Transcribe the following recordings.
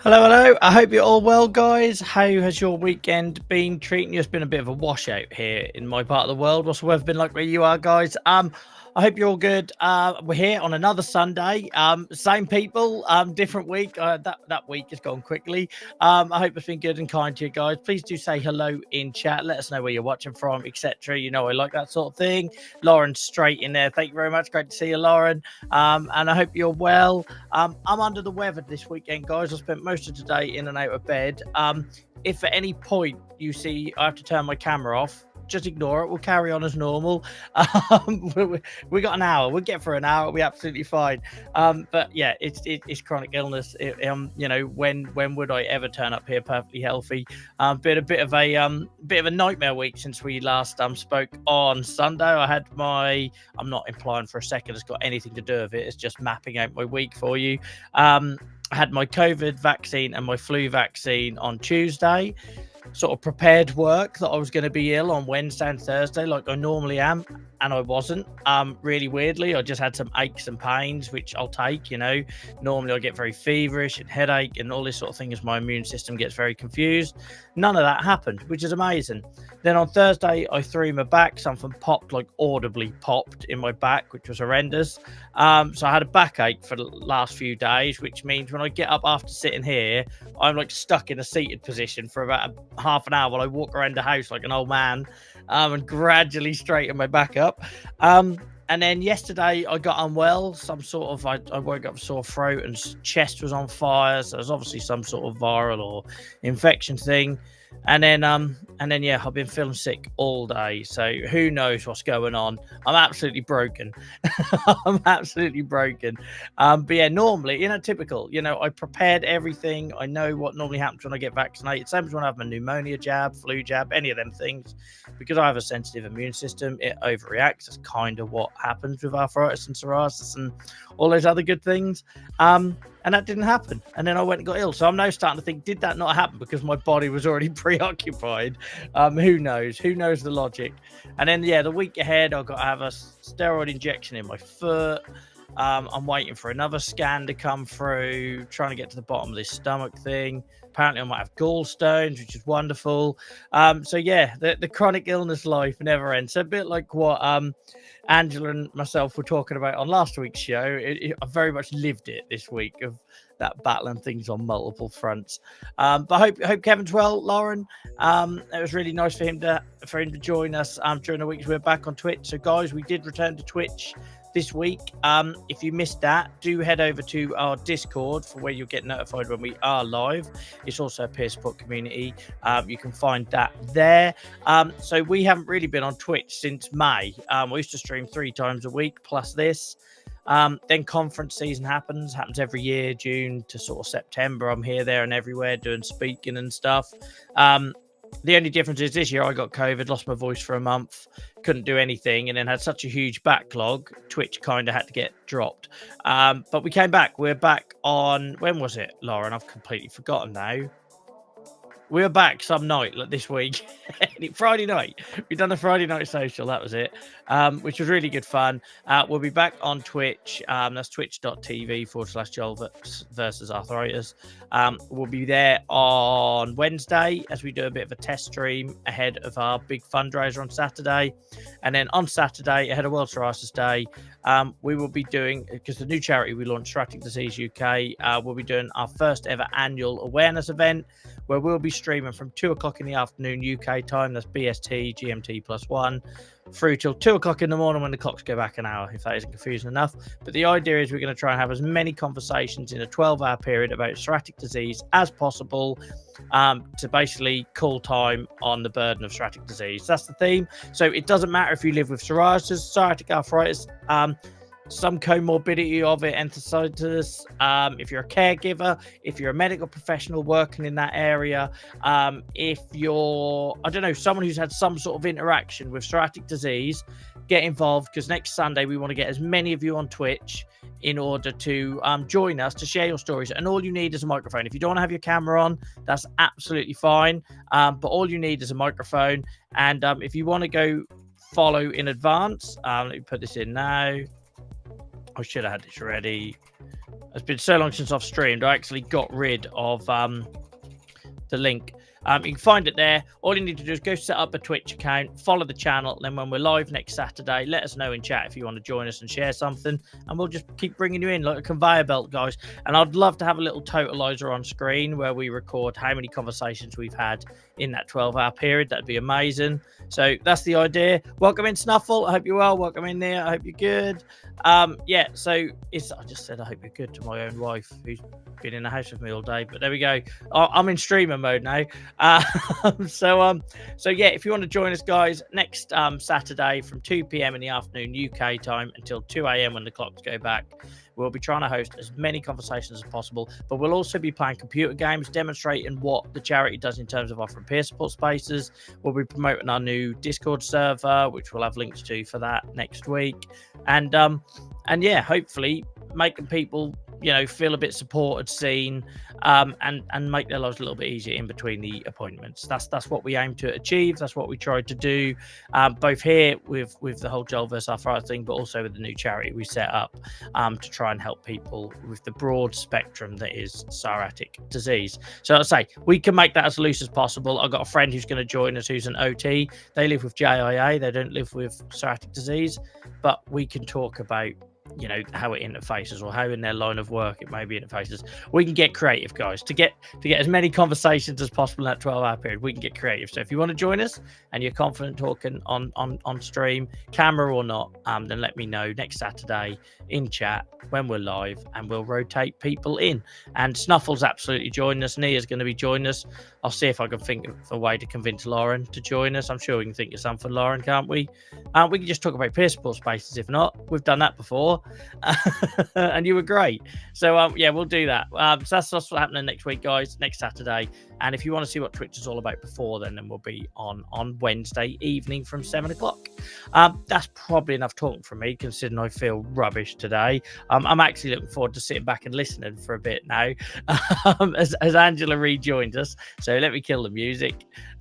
Hello, hello. I hope you're all well, guys. How has your weekend been treating you? It's been a bit of a washout here in my part of the world. What's the weather been like where you are, guys? I hope you're all good. We're here on another Sunday. Same people, different week. That week has gone quickly. I hope it's been good and kind to you guys. Please do say hello in chat. Let us know where you're watching from, etc. You know, I like that sort of thing. Lauren's straight in there. Thank you very much. Great to see you, Lauren. And I hope you're well. I'm under the weather this weekend, guys. I spent most of today in and out of bed. If at any point you see I have to turn my camera off, just ignore it. We'll carry on as normal. We got an hour. We'll get for an hour. We'll be absolutely fine. But yeah, it's chronic illness. You know, when would I ever turn up here perfectly healthy? Been a bit of a nightmare week since we last spoke on Sunday. I had my. I'm not implying for a second it's got anything to do with it. It's just mapping out my week for you. I had my COVID vaccine and my flu vaccine on Tuesday. Sort of prepared work that I was going to be ill on Wednesday and Thursday like I normally am, and I wasn't. Really weirdly, I just had some aches and pains, which I'll take, you know. Normally I get very feverish and headache and all this sort of thing as my immune system gets very confused. None of that happened, which is amazing. Then on Thursday, I threw my back. Something popped, like audibly popped in my back, which was horrendous. So I had a backache for the last few days, which means when I get up after sitting here, I'm like stuck in a seated position for about half an hour while I walk around the house like an old man, and gradually straighten my back up. And then yesterday I got unwell. I woke up with sore throat and chest was on fire. So there's obviously some sort of viral or infection thing. And then yeah, I've been feeling sick all day. So who knows what's going on? I'm absolutely broken. I'm absolutely broken. But yeah, normally, you know, typical, you know, I prepared everything. I know what normally happens when I get vaccinated. Same as when I have my pneumonia jab, flu jab, any of them things. Because I have a sensitive immune system, it overreacts. That's kind of what happens with arthritis and psoriasis and all those other good things. And that didn't happen. And then I went and got ill. So I'm now starting to think, did that not happen because my body was already preoccupied? Who knows? Who knows the logic? And then, yeah, the week ahead, I've got to have a steroid injection in my foot. I'm waiting for another scan to come through, trying to get to the bottom of this stomach thing. Apparently, I might have gallstones, which is wonderful. So, yeah, the chronic illness life never ends. So a bit like what Angela and myself were talking about on last week's show. I very much lived it this week of that battling things on multiple fronts. But I hope Kevin's well, Lauren. It was really nice for him to join us during the weeks we're back on Twitch. So, guys, we did return to Twitch this week. If you missed that, do head over to our Discord for where you'll get notified when we are live. It's also a peer support community. You can find that there. So we haven't really been on Twitch since May. We used to stream 3 times a week plus this. Then conference season happens every year, June to sort of September. I'm here, there and everywhere doing speaking and stuff. The only difference is this year I got COVID, lost my voice for a month, couldn't do anything, and then had such a huge backlog, Twitch kind of had to get dropped. But we came back. We're back on, when was it, Lauren? I've completely forgotten now. We were back some night like this week, Friday night. We've done a Friday night social. That was it, which was really good fun. We'll be back on Twitch. That's twitch.tv/Joel versus Arthritis. We'll be there on Wednesday as we do a bit of a test stream ahead of our big fundraiser on Saturday. And then on Saturday, ahead of World Arthritis Day, we will be doing, because the new charity we launched, Psoriatic Disease UK, we'll be doing our first ever annual awareness event where we'll be streaming from 2 o'clock in the afternoon UK time, that's BST, GMT +1, through till 2 o'clock in the morning when the clocks go back an hour, if that isn't confusing enough. But the idea is we're going to try and have as many conversations in a 12-hour period about psoriatic disease as possible, to basically call time on the burden of psoriatic disease. That's the theme. So it doesn't matter if you live with psoriasis, psoriatic arthritis, some comorbidity of it, enthesitis, if you're a caregiver, if you're a medical professional working in that area, if you're, I don't know, someone who's had some sort of interaction with psoriatic disease, get involved, because next Sunday we want to get as many of you on Twitch in order to join us to share your stories. And all you need is a microphone. If you don't want to have your camera on, that's absolutely fine, but all you need is a microphone. And if you want to go follow in advance, let me put this in now. I should have had this ready. It's been so long since I've streamed. I actually got rid of the link. You can find it there. All you need to do is go set up a Twitch account, follow the channel, and then when we're live next Saturday, let us know in chat if you want to join us and share something, and we'll just keep bringing you in like a conveyor belt, guys. And I'd love to have a little totalizer on screen where we record how many conversations we've had in that 12-hour period. That'd be amazing. So that's the idea. Welcome in, Snuffle. I hope you're well. Welcome in there. I hope you're good. Yeah, so I just said I hope you're good to my own wife, who's been in the house with me all day, but there we go. I'm in streamer mode now. So yeah, if you want to join us, guys, next Saturday from 2 p.m. in the afternoon UK time until 2 a.m. when the clocks go back, we'll be trying to host as many conversations as possible, but we'll also be playing computer games, demonstrating what the charity does in terms of offering peer support spaces. We'll be promoting our new Discord server, which we'll have links to for that next week, and yeah, hopefully making people, feel a bit supported, seen, and make their lives a little bit easier in between the appointments. That's what we aim to achieve. That's what we tried to do, both here with the whole Joel versus Arthritis thing, but also with the new charity we set up to try and help people with the broad spectrum that is psoriatic disease. So I say we can make that as loose as possible. I've got a friend who's going to join us who's an OT. They live with JIA. They don't live with psoriatic disease, but we can talk about how it interfaces, or how in their line of work it maybe interfaces. We can get creative, guys, to get as many conversations as possible in that 12-hour period. We can get creative. So if you want to join us and you're confident talking on stream, camera or not, then let me know next Saturday in chat when we're live, and we'll rotate people in. And Snuffle's absolutely joining us. Nia's going to be joining us. I'll see if I can think of a way to convince Lauren to join us. I'm sure we can think of something, Lauren, can't we? We can just talk about peer support spaces. If not, we've done that before. And you were great. So yeah, we'll do that. So that's what's happening next week, guys, next Saturday. And if you want to see what Twitch is all about before then we'll be on Wednesday evening from 7 o'clock. That's probably enough talking from me, considering I feel rubbish today. I'm actually looking forward to sitting back and listening for a bit now, as Angela rejoins us. So let me kill the music.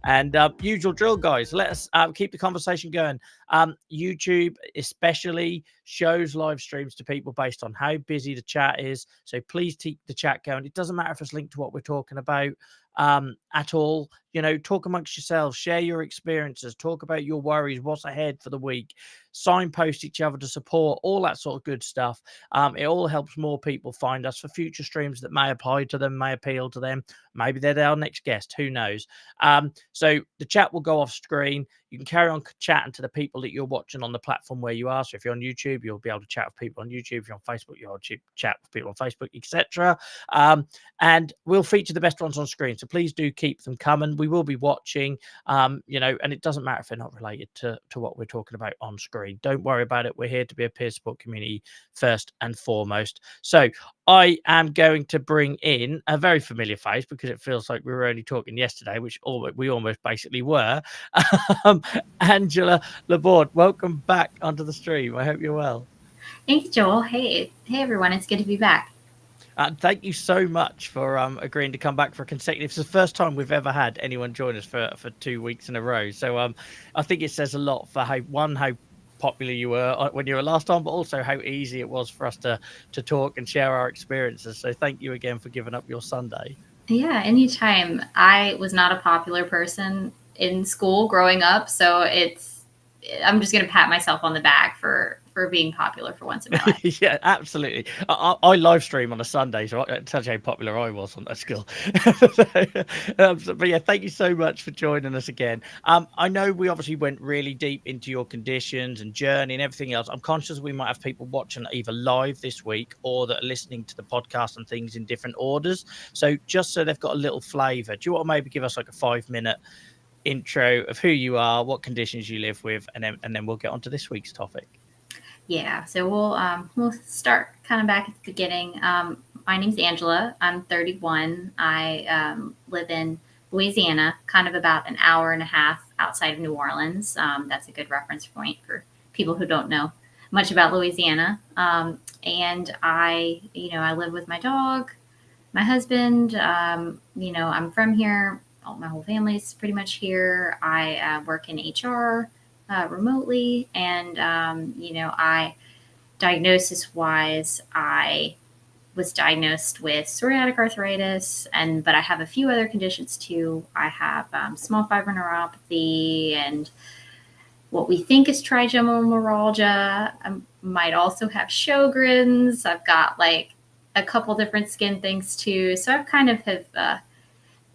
And usual drill, guys. Let us keep the conversation going. YouTube especially shows live streams to people based on how busy the chat is. So please keep the chat going. It doesn't matter if it's linked to what we're talking about at all. Talk amongst yourselves, share your experiences, talk about your worries, what's ahead for the week, signpost each other to support, all that sort of good stuff. It all helps more people find us for future streams that may apply to them, may appeal to them. Maybe they're our next guest, who knows? So the chat will go off screen. You can carry on chatting to the people that you're watching on the platform where you are. So if you're on YouTube, you'll be able to chat with people on YouTube. If you're on Facebook, you'll chat with people on Facebook, etc. And we'll feature the best ones on screen. So please do keep them coming. We will be watching, and it doesn't matter if they're not related to what we're talking about on screen. Don't worry about it. We're here to be a peer support community first and foremost. So I am going to bring in a very familiar face, because it feels like we were only talking yesterday, which we almost basically were. Angela Laborde, welcome back onto the stream. I hope you're well. Thanks, Joel. Hey everyone. It's good to be back. Thank you so much for agreeing to come back for a consecutive. It's the first time we've ever had anyone join us for 2 weeks in a row. So I think it says a lot for how popular you were when you were last on, but also how easy it was for us to talk and share our experiences. So thank you again for giving up your Sunday. Yeah, anytime. I was not a popular person in school growing up, so I'm just going to pat myself on the back for being popular for once in my life. Yeah, absolutely. I live stream on a Sunday, so it tells you how popular I was on that school. But yeah, thank you so much for joining us again. I know we obviously went really deep into your conditions and journey and everything else. I'm conscious we might have people watching either live this week or that are listening to the podcast and things in different orders. So just so they've got a little flavour, do you want to maybe give us like a 5-minute intro of who you are, what conditions you live with, and then we'll get on to this week's topic? Yeah, so we'll start kind of back at the beginning. My name's Angela. I'm 31. I live in Louisiana, kind of about an hour and a half outside of New Orleans. That's a good reference point for people who don't know much about Louisiana. And I live with my dog, my husband. I'm from here. My whole family's pretty much here. I work in HR. Remotely, and I diagnosis wise, I was diagnosed with psoriatic arthritis, but I have a few other conditions too. I have small fiber neuropathy and what we think is trigeminal neuralgia. I might also have Sjogren's. I've got like a couple different skin things too. So I've kind of have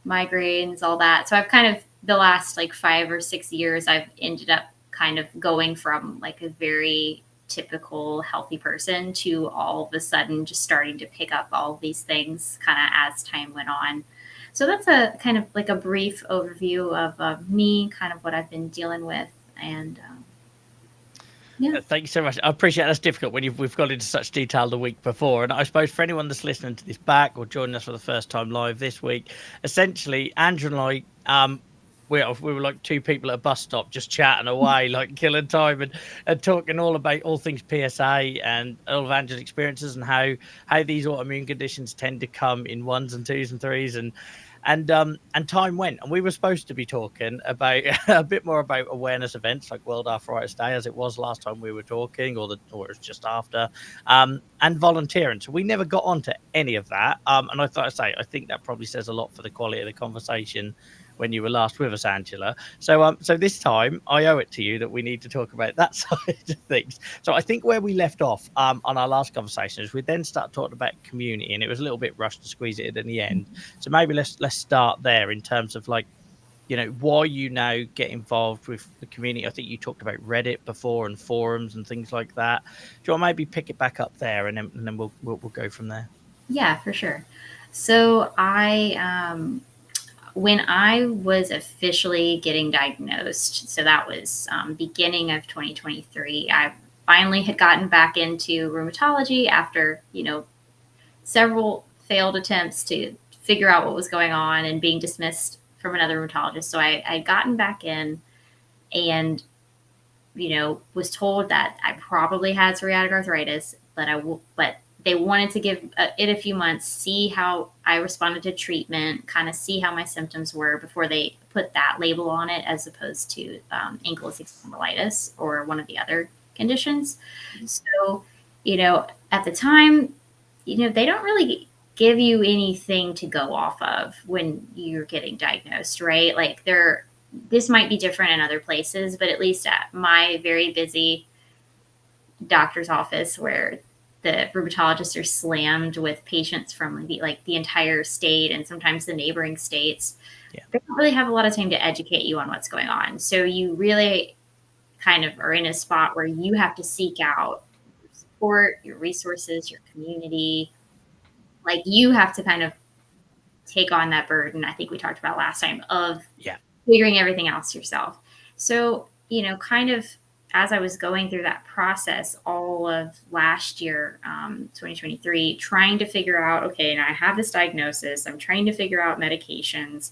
migraines, all that. So I've kind of the last like 5 or 6 years, I've ended up kind of going from like a very typical healthy person to all of a sudden just starting to pick up all of these things kind of as time went on. So that's a kind of like a brief overview of me, kind of what I've been dealing with. And yeah. Thank you so much. I appreciate that's difficult when we've got into such detail the week before. And I suppose for anyone that's listening to this back or joining us for the first time live this week, essentially, Andrew and I, we were like two people at a bus stop just chatting away, like killing time and talking all about all things PSA and all of Angela's experiences and how these autoimmune conditions tend to come in ones and twos and threes and time went, and we were supposed to be talking about a bit more about awareness events like World Arthritis Day, as it was last time we were talking, or it was just after, and volunteering. So we never got onto any of that. And I think that probably says a lot for the quality of the conversation when you were last with us, Angela. So this time I owe it to you that we need to talk about that side of things. So I think where we left off on our last conversation is we then start talking about community, and it was a little bit rushed to squeeze it in the end. So maybe let's start there in terms of like, why you now get involved with the community. I think you talked about Reddit before and forums and things like that. Do you want to maybe pick it back up there, and then we'll go from there? Yeah, for sure. So when I was officially getting diagnosed, so that was beginning of 2023, I finally had gotten back into rheumatology after, several failed attempts to figure out what was going on and being dismissed from another rheumatologist. So I'd gotten back in and, was told that I probably had psoriatic arthritis, but they wanted to give it a few months, see how I responded to treatment, kind of see how my symptoms were before they put that label on it, as opposed to ankylosing spondylitis or one of the other conditions. So, at the time, they don't really give you anything to go off of when you're getting diagnosed, right? Like this might be different in other places, but at least at my very busy doctor's office, where the rheumatologists are slammed with patients from the entire state and sometimes the neighboring states. Yeah. They don't really have a lot of time to educate you on what's going on. So you really kind of are in a spot where you have to seek out your support, your resources, your community. Like you have to kind of take on that burden, I think we talked about last time, of figuring everything else yourself. So, kind of as I was going through that process all of last year, 2023, trying to figure out, okay, now I have this diagnosis, I'm trying to figure out medications.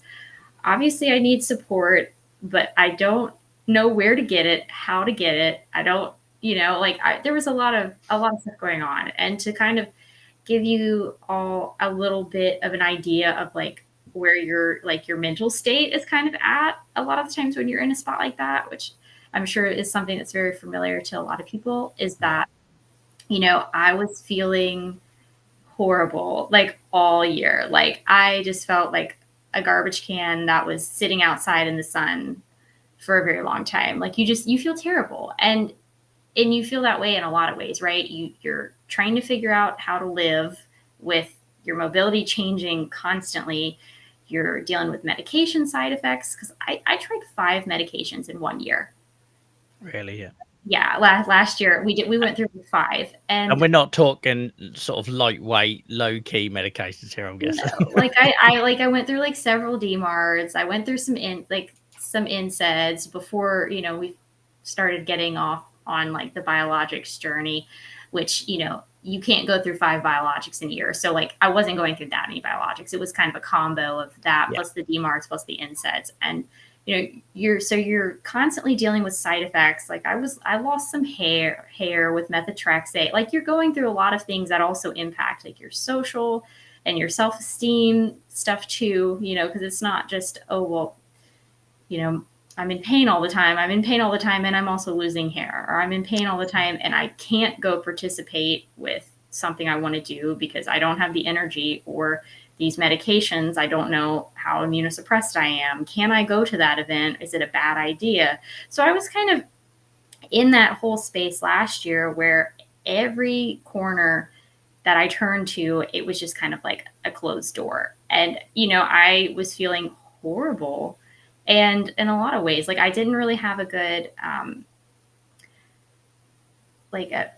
Obviously, I need support, but I don't know where to get it, how to get it. I don't, there was a lot of stuff going on. And to kind of give you all a little bit of an idea of like where your mental state is kind of at a lot of the times when you're in a spot like that, which I'm sure is something that's very familiar to a lot of people, is that, I was feeling horrible like all year. Like I just felt like a garbage can that was sitting outside in the sun for a very long time. Like you feel terrible. And you feel that way in a lot of ways, right? You're trying to figure out how to live with your mobility changing constantly. You're dealing with medication side effects, because I tried 5 medications in 1 year. Really? Yeah. Yeah, last year we went through 5, and we're not talking sort of lightweight, low key medications here, I'm guessing. No, I went through like several DMARDs. I went through some NSAIDs before we started getting off on like the biologics journey, which you can't go through 5 biologics in a year. So like I wasn't going through that many biologics. It was kind of a combo of that plus the DMARDs plus the NSAIDs. And you're constantly dealing with side effects. Like I lost some hair with methotrexate. Like you're going through a lot of things that also impact like your social and your self-esteem stuff too, because it's not just, oh, well, I'm in pain all the time. I'm in pain all the time. And I'm also losing hair, or I'm in pain all the time and I can't go participate with something I want to do because I don't have the energy, or these medications, I don't know how immunosuppressed I am. Can I go to that event? Is it a bad idea? So I was kind of in that whole space last year where every corner that I turned to, it was just kind of like a closed door. And, I was feeling horrible. And in a lot of ways, like I didn't really have a good, like a,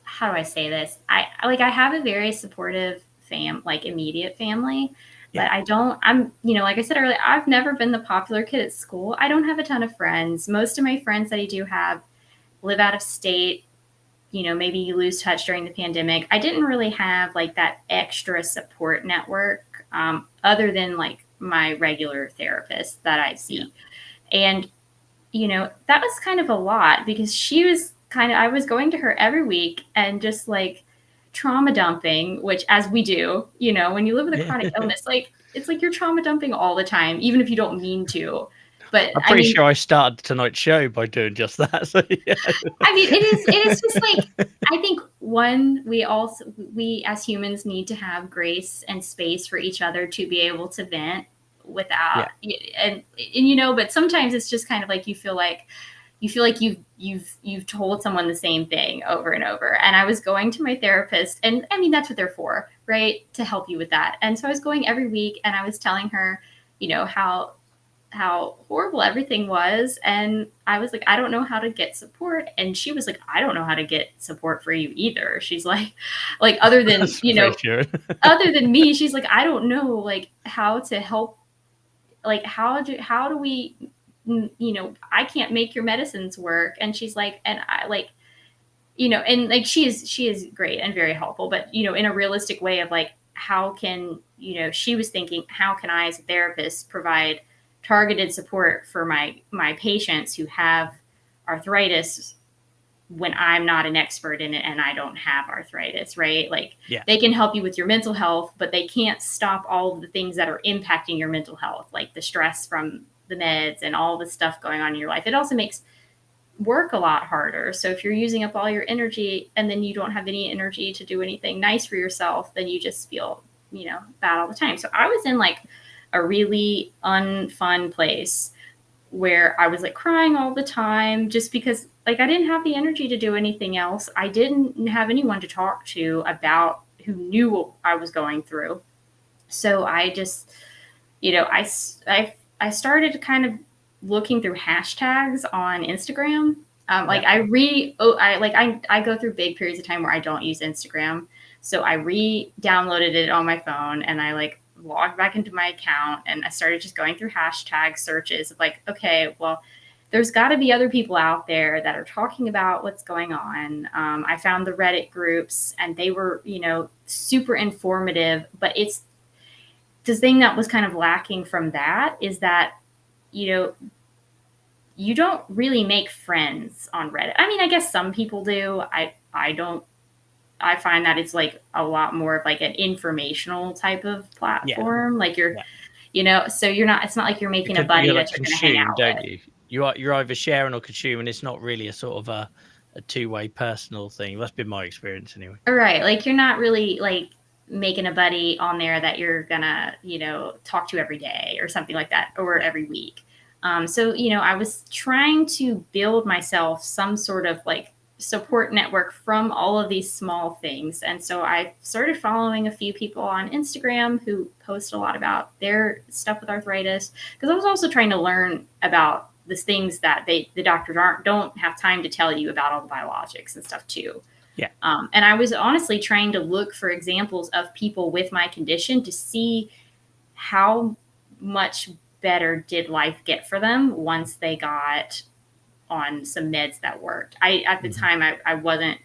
how do I say this? I have a very supportive immediate family, but like I said earlier, I've never been the popular kid at school. I don't have a ton of friends. Most of my friends that I do have live out of state. Maybe you lose touch during the pandemic. I didn't really have like that extra support network, other than like my regular therapist that I see. Yeah. And, that was kind of a lot because I was going to her every week and just like trauma dumping, which as we do, when you live with a chronic illness, like it's like you're trauma dumping all the time, even if you don't mean to. But I'm pretty sure I started tonight's show by doing just that. So, yeah. I mean, it is just like, I think we as humans need to have grace and space for each other to be able to vent without, and but sometimes it's just kind of like, you feel like you've told someone the same thing over and over. And I was going to my therapist, and I mean, that's what they're for, right? To help you with that. And so I was going every week, and I was telling her, how horrible everything was. And I was like, I don't know how to get support. And she was like, I don't know how to get support for you either. She's like other than, other than me, she's like, I don't know, like how to help. Like, how do we, I can't make your medicines work. And she's like, and I like, and like, she is great and very helpful, but, in a realistic way of like, how can, she was thinking, how can I as a therapist provide targeted support for my patients who have arthritis when I'm not an expert in it and I don't have arthritis, right? Like, they can help you with your mental health, but they can't stop all of the things that are impacting your mental health, like the stress from the meds and all the stuff going on in your life. It also makes work a lot harder. So if you're using up all your energy and then you don't have any energy to do anything nice for yourself, then you just feel, bad all the time. So I was in like a really unfun place where I was like crying all the time just because like I didn't have the energy to do anything else. I didn't have anyone to talk to about who knew what I was going through. So I just, I started kind of looking through hashtags on Instagram. I go through big periods of time where I don't use Instagram. So I re-downloaded it on my phone, and I like logged back into my account, and I started just going through hashtag searches of like, okay, well, there's got to be other people out there that are talking about what's going on. I found the Reddit groups, and they were, super informative, but it's the thing that was kind of lacking from that is that, you don't really make friends on Reddit. I mean, I guess some people do. I don't. I find that it's like a lot more of like an informational type of platform. Like you're, so you're not. It's not like you're making a buddy that you're going to hang out with. You're either sharing or consuming. It's not really a sort of a two-way personal thing. That's been my experience anyway. Right. Like you're not really like making a buddy on there that you're gonna, talk to every day or something like that, or every week. So, I was trying to build myself some sort of like support network from all of these small things. And so I started following a few people on Instagram who post a lot about their stuff with arthritis, because I was also trying to learn about the things that the doctors don't have time to tell you about, all the biologics and stuff too. Yeah. And I was honestly trying to look for examples of people with my condition to see how much better did life get for them once they got on some meds that worked. At the time, I wasn't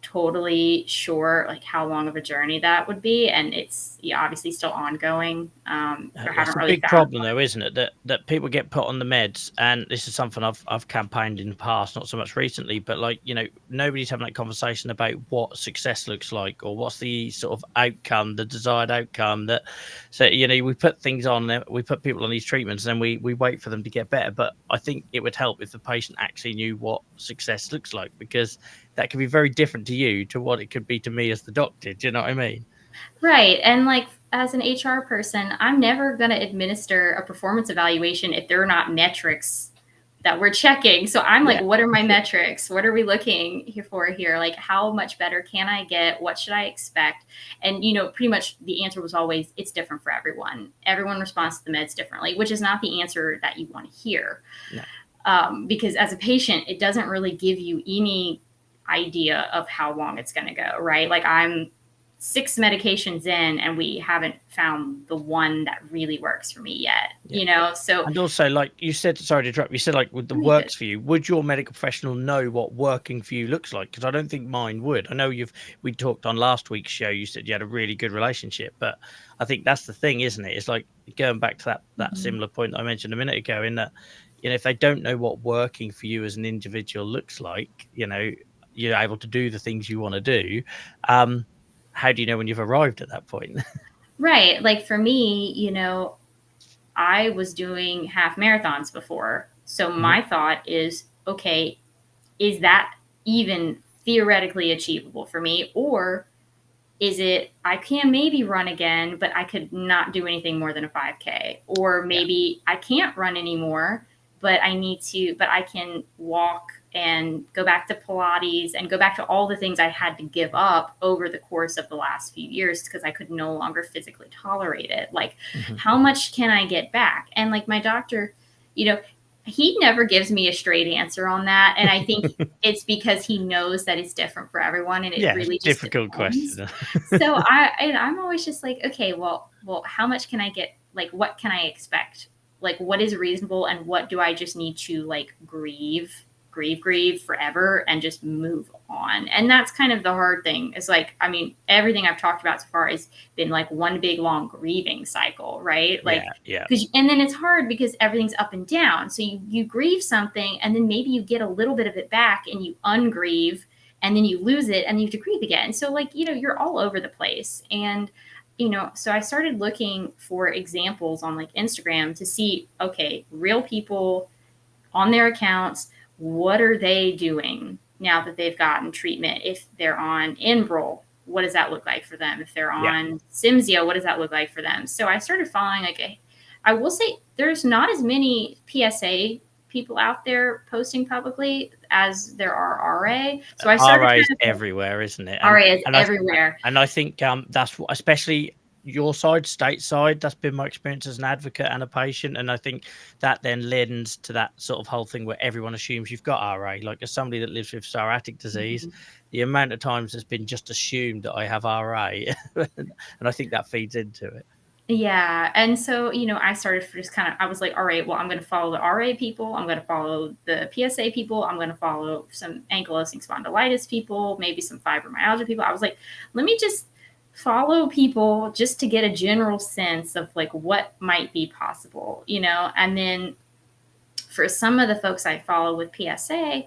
totally sure like how long of a journey that would be, and it's obviously still ongoing. It's a big problem though, isn't it, that people get put on the meds, and this is something I've campaigned in the past, not so much recently, but like, nobody's having that conversation about what success looks like, or what's the sort of outcome, the desired outcome. That so we put things on, we put people on these treatments, and then we wait for them to get better. But I think it would help if the patient actually knew what success looks like, because that can be very different to you to what it could be to me as the doctor. Do you know what I mean? Right. And like as an HR person, I'm never going to administer a performance evaluation if there are not metrics that we're checking. So I'm like, Yeah. what are my metrics? What are we looking here? Like, how much better can I get? What should I expect? And, pretty much the answer was always, it's different for everyone. Everyone responds to the meds differently, which is not the answer that you want to hear. No. Because as a patient, it doesn't really give you any idea of how long it's going to go, right? Like I'm 6 medications in and we haven't found the one that really works for me yet, so. And also, like you said, sorry to interrupt, you said like with the works for you, would your medical professional know what working for you looks like? Because I don't think mine would. I know we talked on last week's show, you said you had a really good relationship, but I think that's the thing, isn't it? It's like going back to that similar point I mentioned a minute ago, in that, if they don't know what working for you as an individual looks like, you're able to do the things you want to do. How do you know when you've arrived at that point? Right. Like for me, I was doing half marathons before. So my thought is, okay, is that even theoretically achievable for me? Or is it, I can maybe run again, but I could not do anything more than a 5K? Or maybe I can't run anymore, but I can walk and go back to Pilates and go back to all the things I had to give up over the course of the last few years because I could no longer physically tolerate it. Like, how much can I get back? And like my doctor, he never gives me a straight answer on that. And I think it's because he knows that it's different for everyone. And it really just difficult depends. question. So I'm always just like, okay, well, how much can I get? Like, what can I expect? Like, what is reasonable? And what do I just need to like grieve forever and just move on? And that's kind of the hard thing. Is like, I mean, everything I've talked about so far has been like one big long grieving cycle, right? Like, and then it's hard because everything's up and down. So you grieve something and then maybe you get a little bit of it back and you ungrieve and then you lose it and you have to grieve again. So like, you're all over the place. And so I started looking for examples on like Instagram to see, okay, real people on their accounts, what are they doing now that they've gotten treatment? If they're on Enbrel, what does that look like for them? If they're on Cimzia, what does that look like for them? So I started following, I will say there's not as many PSA people out there posting publicly as there are RA. So I started RA is everywhere, isn't it? RA is everywhere. And I think that's what, especially your side, stateside, that's been my experience as an advocate and a patient. And I think that then lends to that sort of whole thing where everyone assumes you've got RA. Like as somebody that lives with psoriatic disease, the amount of times it's been just assumed that I have RA. And I think that feeds into it. Yeah. And so, I started I was like, all right, well, I'm going to follow the RA people. I'm going to follow the PSA people. I'm going to follow some ankylosing spondylitis people, maybe some fibromyalgia people. I was like, let me just follow people just to get a general sense of like what might be possible, and then for some of the folks I follow with PSA,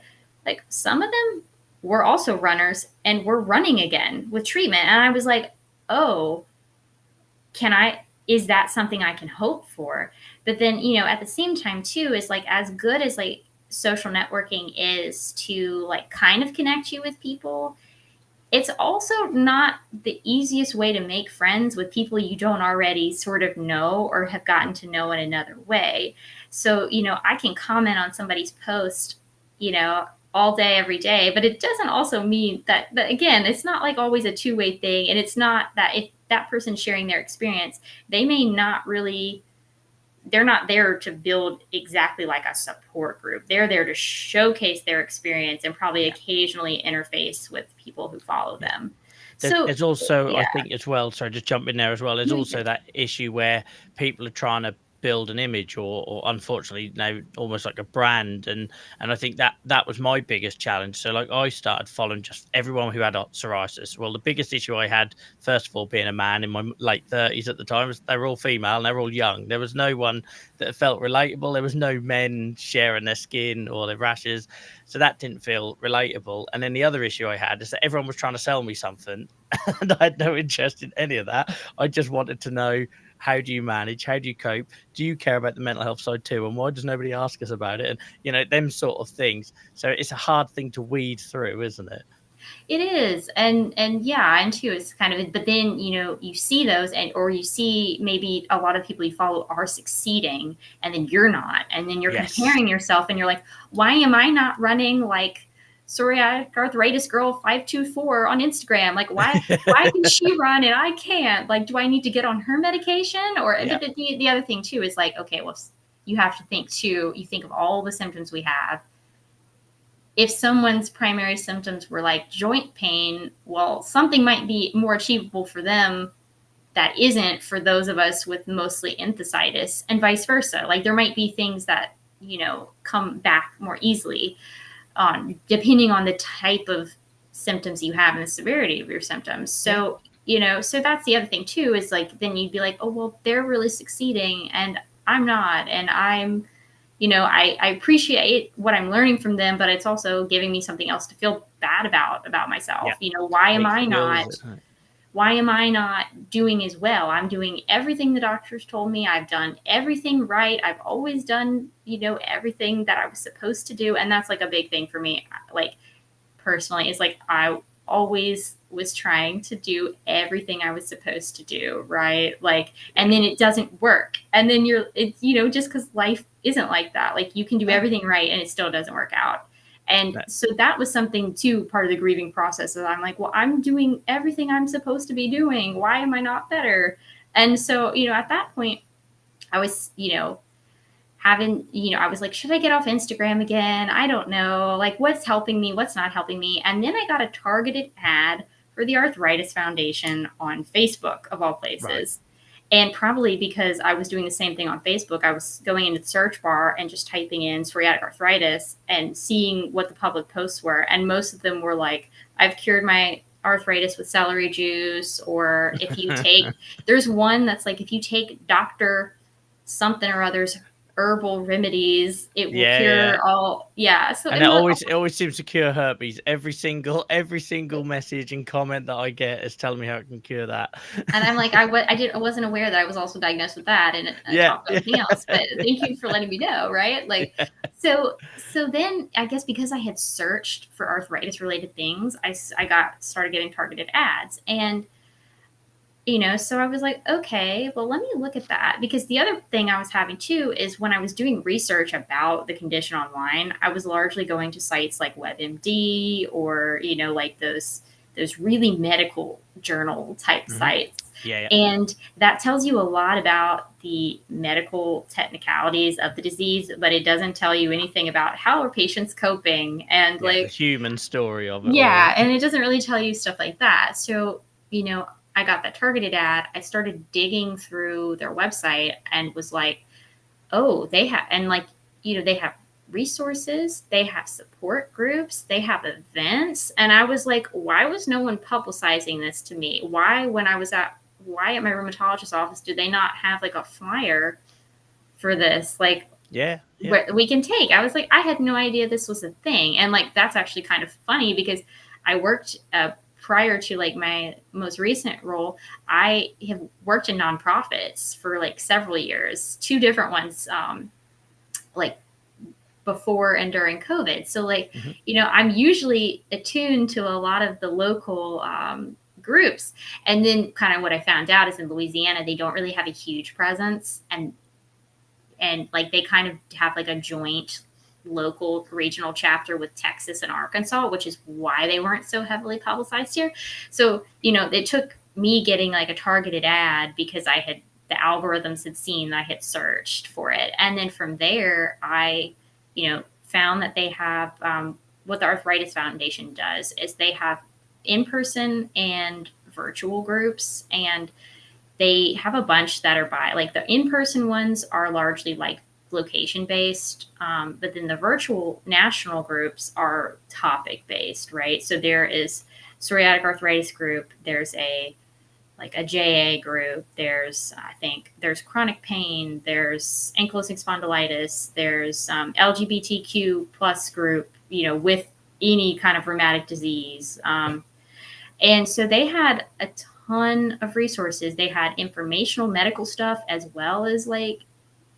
like some of them were also runners and were running again with treatment. And I was like, oh, is that something I can hope for? But then, at the same time too, is like, as good as like social networking is to like kind of connect you with people, it's also not the easiest way to make friends with people you don't already sort of know or have gotten to know in another way. So, I can comment on somebody's post, all day, every day, but it doesn't also mean that again, it's not like always a two-way thing. And it's not that if that person's sharing their experience, they may not really, they're not there to build exactly like a support group. They're there to showcase their experience and probably occasionally interface with people who follow them. There's also, I think as well, sorry, just jump in there as well. There's also that issue where people are trying to build an image or unfortunately now almost like a brand. And I think that was my biggest challenge. So like I started following just everyone who had psoriasis. Well, the biggest issue I had, first of all, being a man in my late 30s at the time, was they were all female and they were all young. There was no one that felt relatable. There was no men sharing their skin or their rashes. So that didn't feel relatable. And then the other issue I had is that everyone was trying to sell me something and I had no interest in any of that. I just wanted to know How do you manage? How do you cope? Do you care about the mental health side too? And why does nobody ask us about it? And them sort of things. So it's a hard thing to weed through, isn't it? It is. And yeah, and too, it's kind of, but then, you see those or you see maybe a lot of people you follow are succeeding and then you're not. And then you're Yes. comparing yourself and you're like, why am I not running like psoriatic arthritis girl 524 on Instagram? Like, why can she run and I can't? Like, do I need to get on her medication? Or Yeah. but the other thing too is like, okay, well, you have to think too, you think of all the symptoms we have. If someone's primary symptoms were like joint pain, well, something might be more achievable for them that isn't for those of us with mostly enthesitis, and vice versa. Like there might be things that, come back more easily depending on the type of symptoms you have and the severity of your symptoms. So, so that's the other thing too, is like, then you'd be like, oh, well, they're really succeeding and I'm not. And I appreciate what I'm learning from them, but it's also giving me something else to feel bad about myself. Yeah. Why am I not doing as well? I'm doing everything the doctors told me. I've done everything right. I've always done, everything that I was supposed to do. And that's like a big thing for me. Like personally, it's like, I always was trying to do everything I was supposed to do. Right. Like, and then it doesn't work. And then it's, just because life isn't like that. Like you can do everything right and it still doesn't work out. And so that was something too, part of the grieving process, that I'm like, well, I'm doing everything I'm supposed to be doing. Why am I not better? And so, at that point I was, I was like, should I get off Instagram again? I don't know. Like what's helping me, what's not helping me. And then I got a targeted ad for the Arthritis Foundation on Facebook, of all places. Right. And probably because I was doing the same thing on Facebook, I was going into the search bar and just typing in psoriatic arthritis and seeing what the public posts were. And most of them were like, I've cured my arthritis with celery juice. Or if you take, there's one that's like, if you take Dr. something or other's herbal remedies, it will cure all. Yeah. So and it always seems to cure herpes. Every single message and comment that I get is telling me how it can cure that. And I'm like, I wasn't aware that I was also diagnosed with that and everything else. But thank you for letting me know. Right. Like, so then I guess because I had searched for arthritis related things, I started getting targeted ads. And so I was like, okay, well, let me look at that. Because the other thing I was having too is when I was doing research about the condition online, I was largely going to sites like WebMD or, like those really medical journal type sites. Yeah. And that tells you a lot about the medical technicalities of the disease, but it doesn't tell you anything about how are patients coping and like the human story of it. Yeah. And it doesn't really tell you stuff like that. So, I got that targeted ad. I started digging through their website and was like, oh, they have, and like, they have resources, they have support groups, they have events. And I was like, why was no one publicizing this to me? Why at my rheumatologist's office, do they not have like a flyer for this? Like, we can take. I was like, I had no idea this was a thing. And like, that's actually kind of funny because I worked, prior to like my most recent role, I have worked in nonprofits for like several years, 2 different ones, like before and during COVID. So like, I'm usually attuned to a lot of the local groups. And then kind of what I found out is in Louisiana, they don't really have a huge presence. And like they kind of have like a joint local regional chapter with Texas and Arkansas, which is why they weren't so heavily publicized here. So, it took me getting like a targeted ad because the algorithms had seen that I had searched for it. And then from there, I, found that they have, what the Arthritis Foundation does is they have in-person and virtual groups, and they have a bunch that are like the in-person ones are largely like location based, but then the virtual national groups are topic based, right? So there is psoriatic arthritis group, there's a JA group, there's chronic pain, there's ankylosing spondylitis, there's LGBTQ plus group, with any kind of rheumatic disease, and so they had a ton of resources. They had informational medical stuff as well as like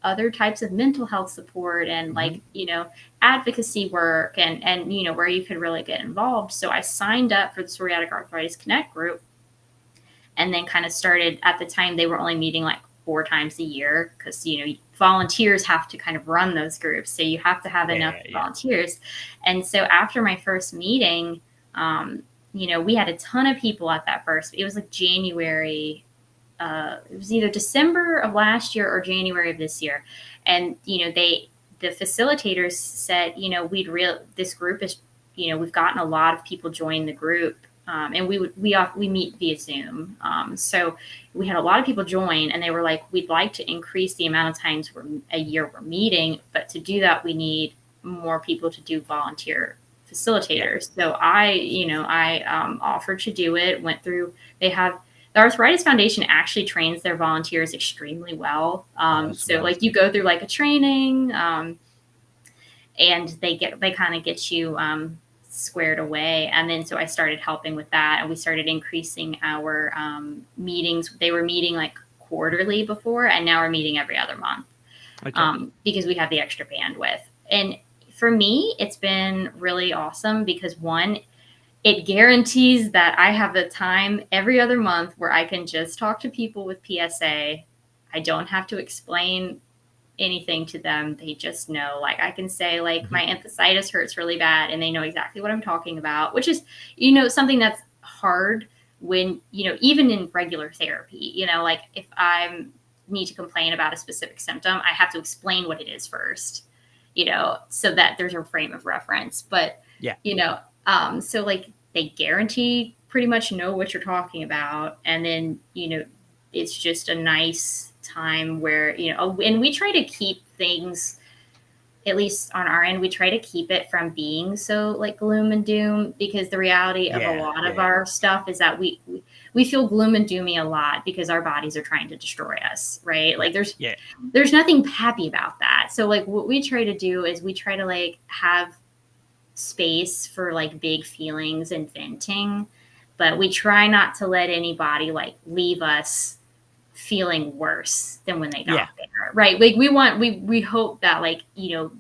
other types of mental health support and like, advocacy work and, where you could really get involved. So I signed up for the Psoriatic Arthritis Connect group and then kind of started. At the time, they were only meeting like 4 times a year because, volunteers have to kind of run those groups. So you have to have enough volunteers. And so after my first meeting, we had a ton of people at that first. It was like January. It was either December of last year or January of this year. And, the facilitators said, this group is, we've gotten a lot of people join the group. And we meet via Zoom. So we had a lot of people join and they were like, we'd like to increase the amount of times a year we're meeting, but to do that, we need more people to do volunteer facilitators. So I offered to do it, the Arthritis Foundation actually trains their volunteers extremely well. So like you go through like a training, and they kind of get you, squared away. And then, so I started helping with that and we started increasing our, meetings. They were meeting like quarterly before, and now we're meeting every other month, because we have the extra bandwidth. And for me, it's been really awesome because one, it guarantees that I have the time every other month where I can just talk to people with PSA. I don't have to explain anything to them. They just know, like I can say like my enthesitis hurts really bad and they know exactly what I'm talking about, which is, something that's hard when, even in regular therapy, like if I need to complain about a specific symptom, I have to explain what it is first, so that there's a frame of reference. But, so like they guarantee pretty much know what you're talking about. And then, it's just a nice time where, and we try to keep things, at least on our end, we try to keep it from being so like gloom and doom, because the reality of a lot of our stuff is that we feel gloom and doomy a lot because our bodies are trying to destroy us, right? Like there's nothing happy about that. So like what we try to do is we try to like have space for like big feelings and venting, but we try not to let anybody like leave us feeling worse than when they got there, right? Like we hope that like,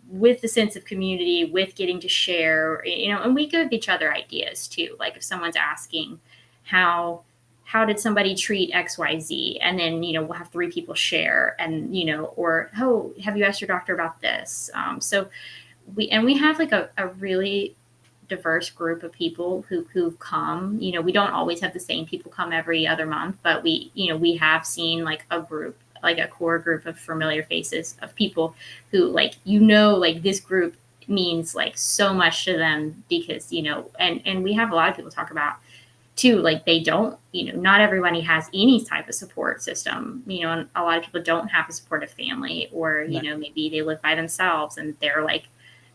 with the sense of community, with getting to share, and we give each other ideas too. Like if someone's asking how did somebody treat XYZ? And then, we'll have 3 people share and, or, oh, have you asked your doctor about this? So we have like a really diverse group of people who come. We don't always have the same people come every other month, but we have seen like a group, like a core group of familiar faces of people who like, like this group means like so much to them because, and we have a lot of people talk about too, like they don't, not everybody has any type of support system, and a lot of people don't have a supportive family or, maybe they live by themselves and they're like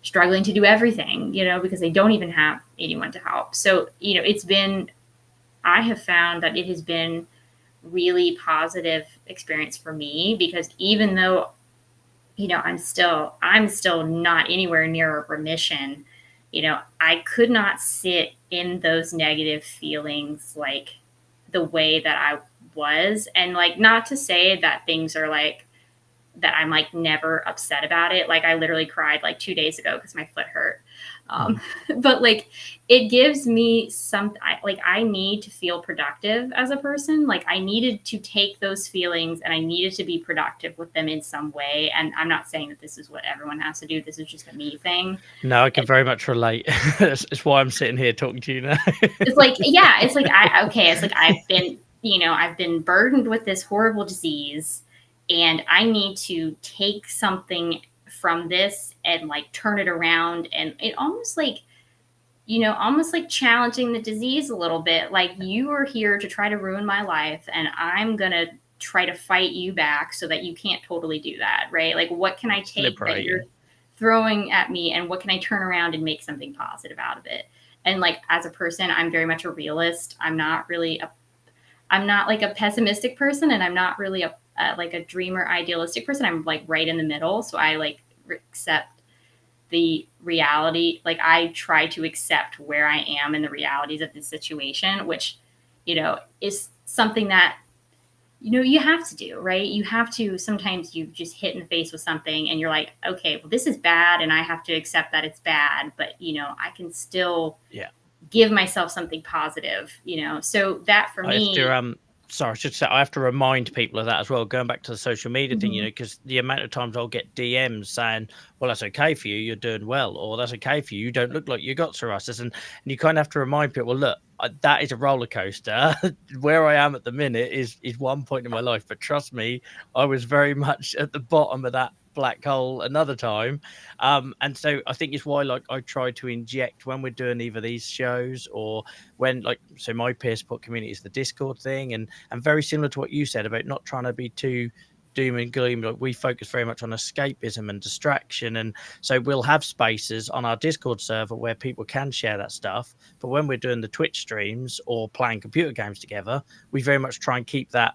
struggling to do everything, because they don't even have anyone to help. So, I have found that it has been really positive experience for me because even though, I'm still not anywhere near remission, I could not sit in those negative feelings like the way that I was. And like, not to say that things are like, that I'm like never upset about it. Like I literally cried like 2 days ago because my foot hurt. But like it gives me I need to feel productive as a person. Like I needed to take those feelings and I needed to be productive with them in some way. And I'm not saying that this is what everyone has to do. This is just a me thing. No, I can very much relate. It's why I'm sitting here talking to you now. It's like I've been burdened with this horrible disease and I need to take something from this and like turn it around. And it almost like challenging the disease a little bit. Like you are here to try to ruin my life and I'm going to try to fight you back so that you can't totally do that. Right. Like what can I take that you're throwing at me and what can I turn around and make something positive out of it? And like, as a person, I'm very much a realist. I'm not like a pessimistic person and I'm not really like a dreamer idealistic person. I'm like right in the middle. So I like accept the reality. Like I try to accept where I am in the realities of the situation, which, is something that, you have to do, right? You have to, sometimes you just hit in the face with something and you're like, okay, well, this is bad and I have to accept that it's bad, but, I can still give myself something positive, So that for I have me. to sorry, I should say I have to remind people of that as well. Going back to the social media thing, because the amount of times I'll get DMs saying, "Well, that's okay for you, you're doing well," or "That's okay for you, you don't look like you got psoriasis," and you kind of have to remind people, "Well, look, that is a roller coaster. Where I am at the minute is one point in my life, but trust me, I was very much at the bottom of that black hole another time." And so I think it's why, like, I try to inject when we're doing either these shows or when, like, so my peer support community is the Discord thing, and very similar to what you said about not trying to be too doom and gloom. Like, we focus very much on escapism and distraction, and so we'll have spaces on our Discord server where people can share that stuff, but when we're doing the Twitch streams or playing computer games together, we very much try and keep that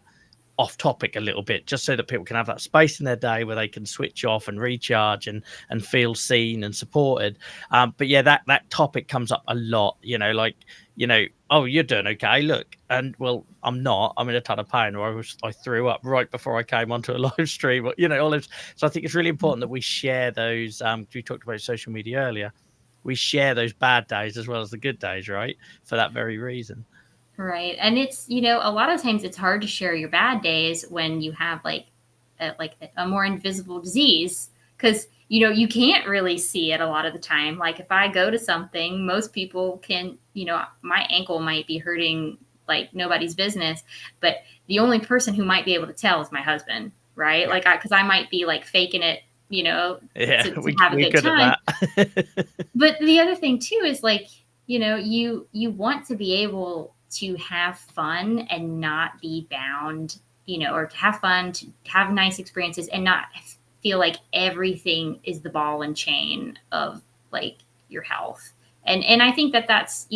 off topic a little bit, just so that people can have that space in their day where they can switch off and recharge and feel seen and supported. But yeah, that topic comes up a lot, like, "Oh, you're doing okay, look," and well, I'm not. I'm in a ton of pain, or I threw up right before I came onto a live stream, or, all those. So I think it's really important that we share those. We talked about social media earlier. We share those bad days as well as the good days, right? For that very reason. Right. And it's, a lot of times it's hard to share your bad days when you have like a more invisible disease, because, you can't really see it a lot of the time. Like if I go to something, most people can, my ankle might be hurting like nobody's business, but the only person who might be able to tell is my husband, right? Like because I might be like faking it, Yeah, to have a we good good time. at that. But the other thing too is like, you want to be able to have fun and not be bound, or to have fun, to have nice experiences and not feel like everything is the ball and chain of like your health. And I think that that's,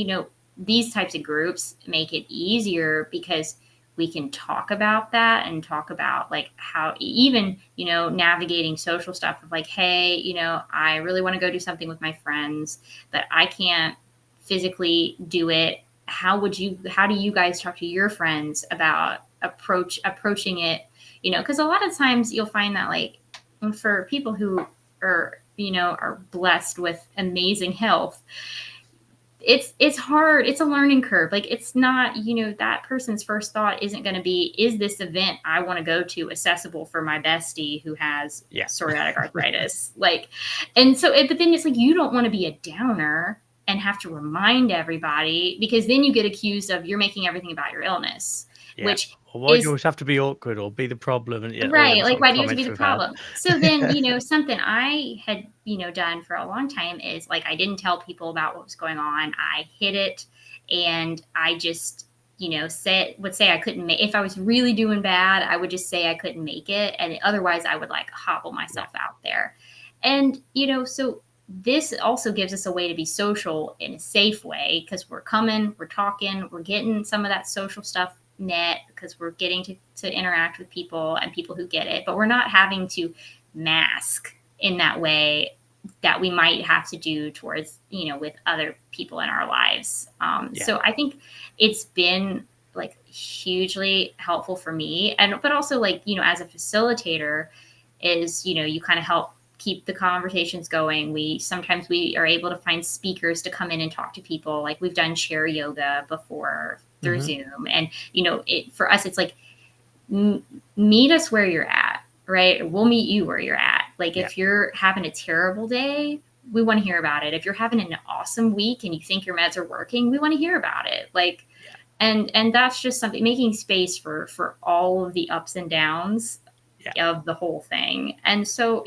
these types of groups make it easier because we can talk about that and talk about like how even, navigating social stuff of like, hey, I really want to go do something with my friends, but I can't physically do it. How do you guys talk to your friends about approaching it? Because a lot of times you'll find that like for people who are, are blessed with amazing health, it's hard. It's a learning curve. Like it's not, that person's first thought isn't going to be, is this event I want to go to accessible for my bestie who has psoriatic arthritis? Like, and so, but then it's like, you don't want to be a downer and have to remind everybody, because then you get accused of you're making everything about your illness, which why do you always have to be awkward or be the problem? And right, like why do you have to be the problem? So then, something I had, done for a long time is like I didn't tell people about what was going on. I hid it, and I just, would say I couldn't make. If I was really doing bad, I would just say I couldn't make it, and otherwise I would like hobble myself out there. And so this also gives us a way to be social in a safe way, because we're coming, we're talking, we're getting some of that social stuff net, because we're getting to interact with people and people who get it, but we're not having to mask in that way that we might have to do towards, with other people in our lives. So I think it's been like hugely helpful for me. But also like, as a facilitator is, you kind of help keep the conversations going. Sometimes we are able to find speakers to come in and talk to people. Like we've done chair yoga before through Zoom. And, for us, it's like, meet us where you're at, right? We'll meet you where you're at. Like if you're having a terrible day, we want to hear about it. If you're having an awesome week and you think your meds are working, we want to hear about it. Like, and that's just something, making space for all of the ups and downs of the whole thing. And so,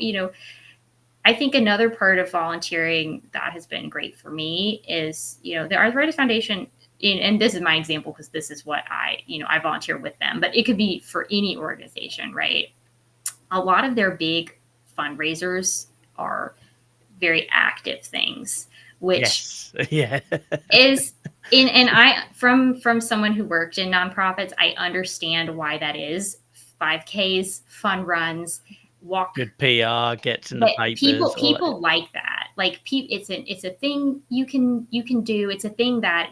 I think another part of volunteering that has been great for me is, the Arthritis Foundation, and this is my example because this is what I volunteer with them, but it could be for any organization, right? A lot of their big fundraisers are very active things, which is and I, from someone who worked in nonprofits, I understand why that is. 5Ks, fun runs, walk, good PR, gets in the papers. People like that. Like it's a thing you can do. It's a thing that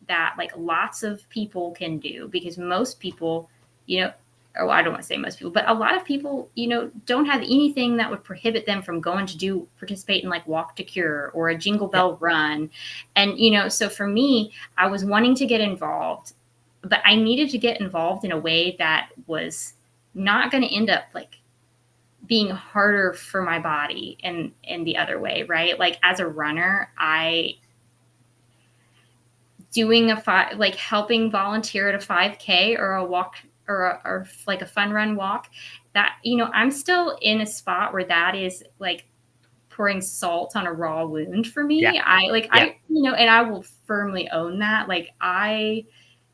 that like lots of people can do, because most people, you know, or I don't want to say most people, but a lot of people, you know, don't have anything that would prohibit them from going to participate in like Walk to Cure or a Jingle Bell Run. And, you know, so for me, I was wanting to get involved, but I needed to get involved in a way that was not going to end up like being harder for my body and the other way, right? Like as a runner, doing like helping volunteer at a 5K or a walk or like a fun run walk, that, you know, I'm still in a spot where that is like pouring salt on a raw wound for me. I, you know, and I will firmly own that. Like I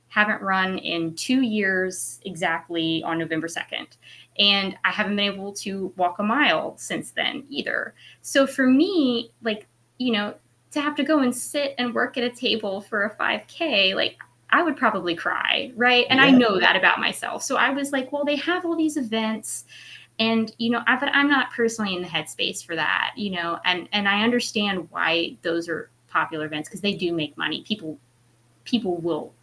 haven't run in 2 years exactly on November 2nd. And I haven't been able to walk a mile since then either. So for me, like, you know, to have to go and sit and work at a table for a 5K, like I would probably cry, right? And I know that about myself. So I was like, well, they have all these events, and, you know, but I'm not personally in the headspace for that, you know, and I understand why those are popular events, because they do make money. People will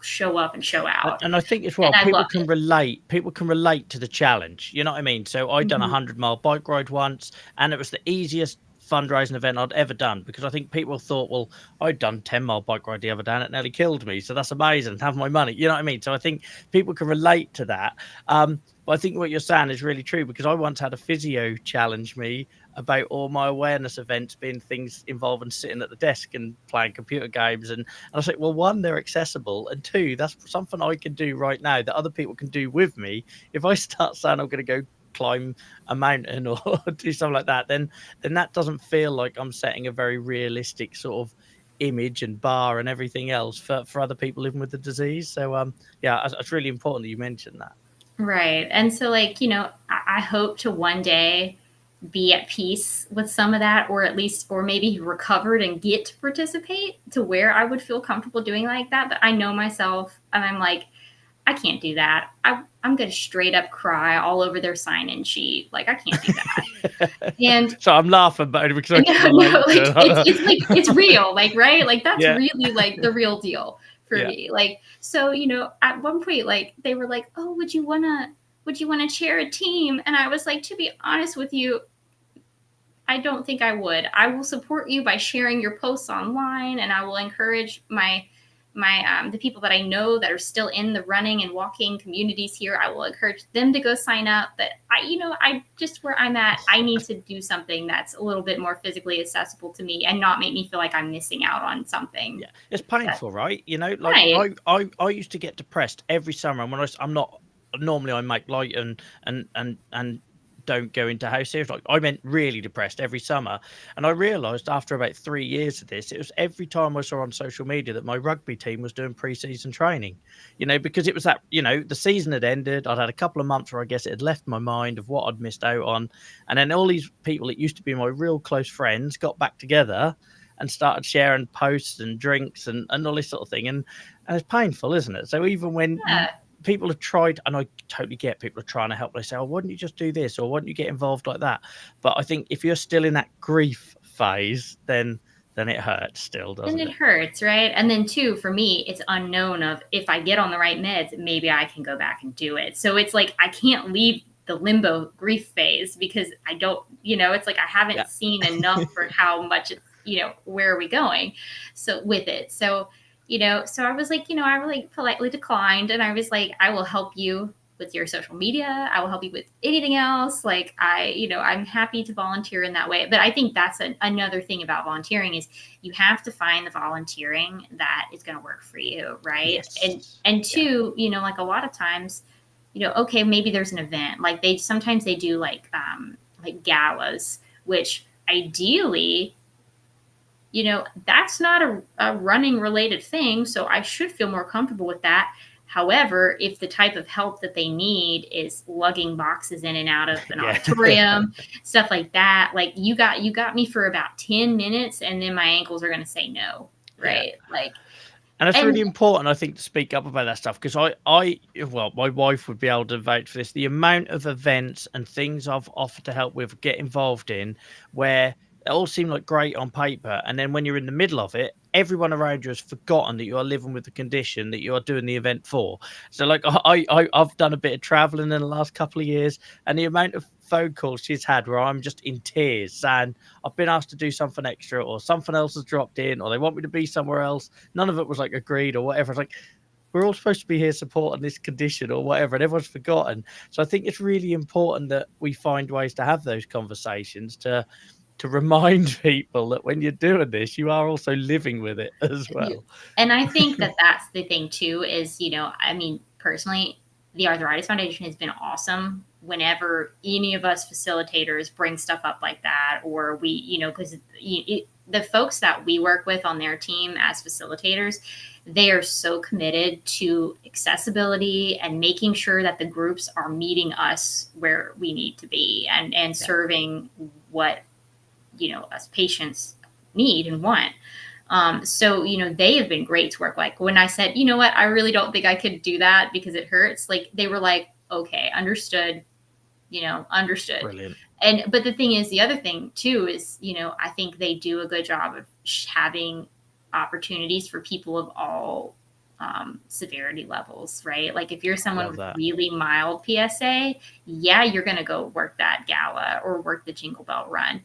show up and show out. And I think as well, people can relate to the challenge. You know what I mean? So I'd done a 100-mile bike ride once, and it was the easiest fundraising event I'd ever done, because I think people thought, well, I'd done 10-mile bike ride the other day and it nearly killed me, so that's amazing, have my money. You know what I mean? So I think people can relate to that. But I think what you're saying is really true, because I once had a physio challenge me about all my awareness events being things involving sitting at the desk and playing computer games, and I was like, well, one, they're accessible, and two, that's something I can do right now that other people can do with me. If I start saying I'm going to go climb a mountain or do something like that, then that doesn't feel like I'm setting a very realistic sort of image and bar and everything else for other people living with the disease. So yeah, it's really important that you mentioned that. Right. And so, like, you know, I hope to one day be at peace with some of that, or at least, or maybe recovered and get to participate to where I would feel comfortable doing like that. But I know myself, and I'm like, I can't do that. I'm going to straight up cry all over their sign-in sheet. Like, I can't do that. And so I'm laughing, but because it's real, like, right? Like, that's really like the real deal for me. Like, so, you know, at one point, like, they were like, oh, would you want to chair a team? And I was like, to be honest with you, I don't think I would. I will support you by sharing your posts online, and I will encourage the people that I know that are still in the running and walking communities here. I will encourage them to go sign up. But I just, where I'm at, I need to do something that's a little bit more physically accessible to me and not make me feel like I'm missing out on something. Yeah, it's painful, right? You know, like I used to get depressed every summer, and when I'm not normally, I make light and don't go into how serious. Like, I meant really depressed every summer, and I realized after about 3 years of this, it was every time I saw on social media that my rugby team was doing pre-season training, you know, because it was that, you know, the season had ended. I'd had a couple of months where I guess it had left my mind of what I'd missed out on, and then all these people that used to be my real close friends got back together and started sharing posts and drinks and all this sort of thing, and it's painful, isn't it? So even when people have tried, and I totally get people are trying to help, they say, oh, why don't you just do this, or why don't you get involved like that? But I think if you're still in that grief phase, then it hurts still, doesn't it? And it hurts, right? And then too, for me, it's unknown of if I get on the right meds, maybe I can go back and do it. So it's like I can't leave the limbo grief phase, because I don't, you know, it's like I haven't seen enough for how much it's, you know, where are we going so with it. So, you know, so I was like, you know, I really politely declined, and I was like, I will help you with your social media. I will help you with anything else. Like, I'm happy to volunteer in that way. But I think that's another thing about volunteering is you have to find the volunteering that is going to work for you. Right. Yes. And two, you know, like a lot of times, you know, okay, maybe there's an event, like sometimes they do like galas, which ideally, you know, that's not a running related thing. So I should feel more comfortable with that. However, if the type of help that they need is lugging boxes in and out of an auditorium, stuff like that, like you got me for about 10 minutes, and then my ankles are going to say no. Right. Like, and it's really important, I think, to speak up about that stuff, because well, my wife would be able to vote for this. The amount of events and things I've offered to help with, get involved in, where It all seemed like great on paper, and then when you're in the middle of it, everyone around you has forgotten that you are living with the condition that you are doing the event for. So, like, I've done a bit of traveling in the last couple of years, and the amount of phone calls she's had where I'm just in tears saying I've been asked to do something extra, or something else has dropped in, or they want me to be somewhere else. None of it was like agreed or whatever. It's like, we're all supposed to be here supporting this condition or whatever, and everyone's forgotten. So I think it's really important that we find ways to have those conversations to remind people that when you're doing this, you are also living with it as well. And I think that that's the thing too is, I mean, personally, the Arthritis Foundation has been awesome whenever any of us facilitators bring stuff up like that, or we, because the folks that we work with on their team as facilitators, they are so committed to accessibility and making sure that the groups are meeting us where we need to be and serving what, us patients need and want. So, they have been great to work. Like when I said, you know what, I really don't think I could do that because it hurts. Like they were like, okay, understood, understood. Brilliant. But the thing is, the other thing too is, I think they do a good job of having opportunities for people of all severity levels, right? Like if you're someone with really mild PSA, yeah, you're going to go work that gala or work the Jingle Bell Run.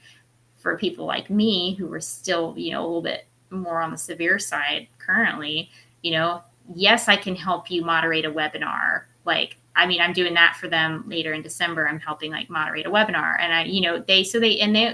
For people like me who are still, a little bit more on the severe side currently, yes, I can help you moderate a webinar. Like, I mean, I'm doing that for them later in December. I'm helping like moderate a webinar, and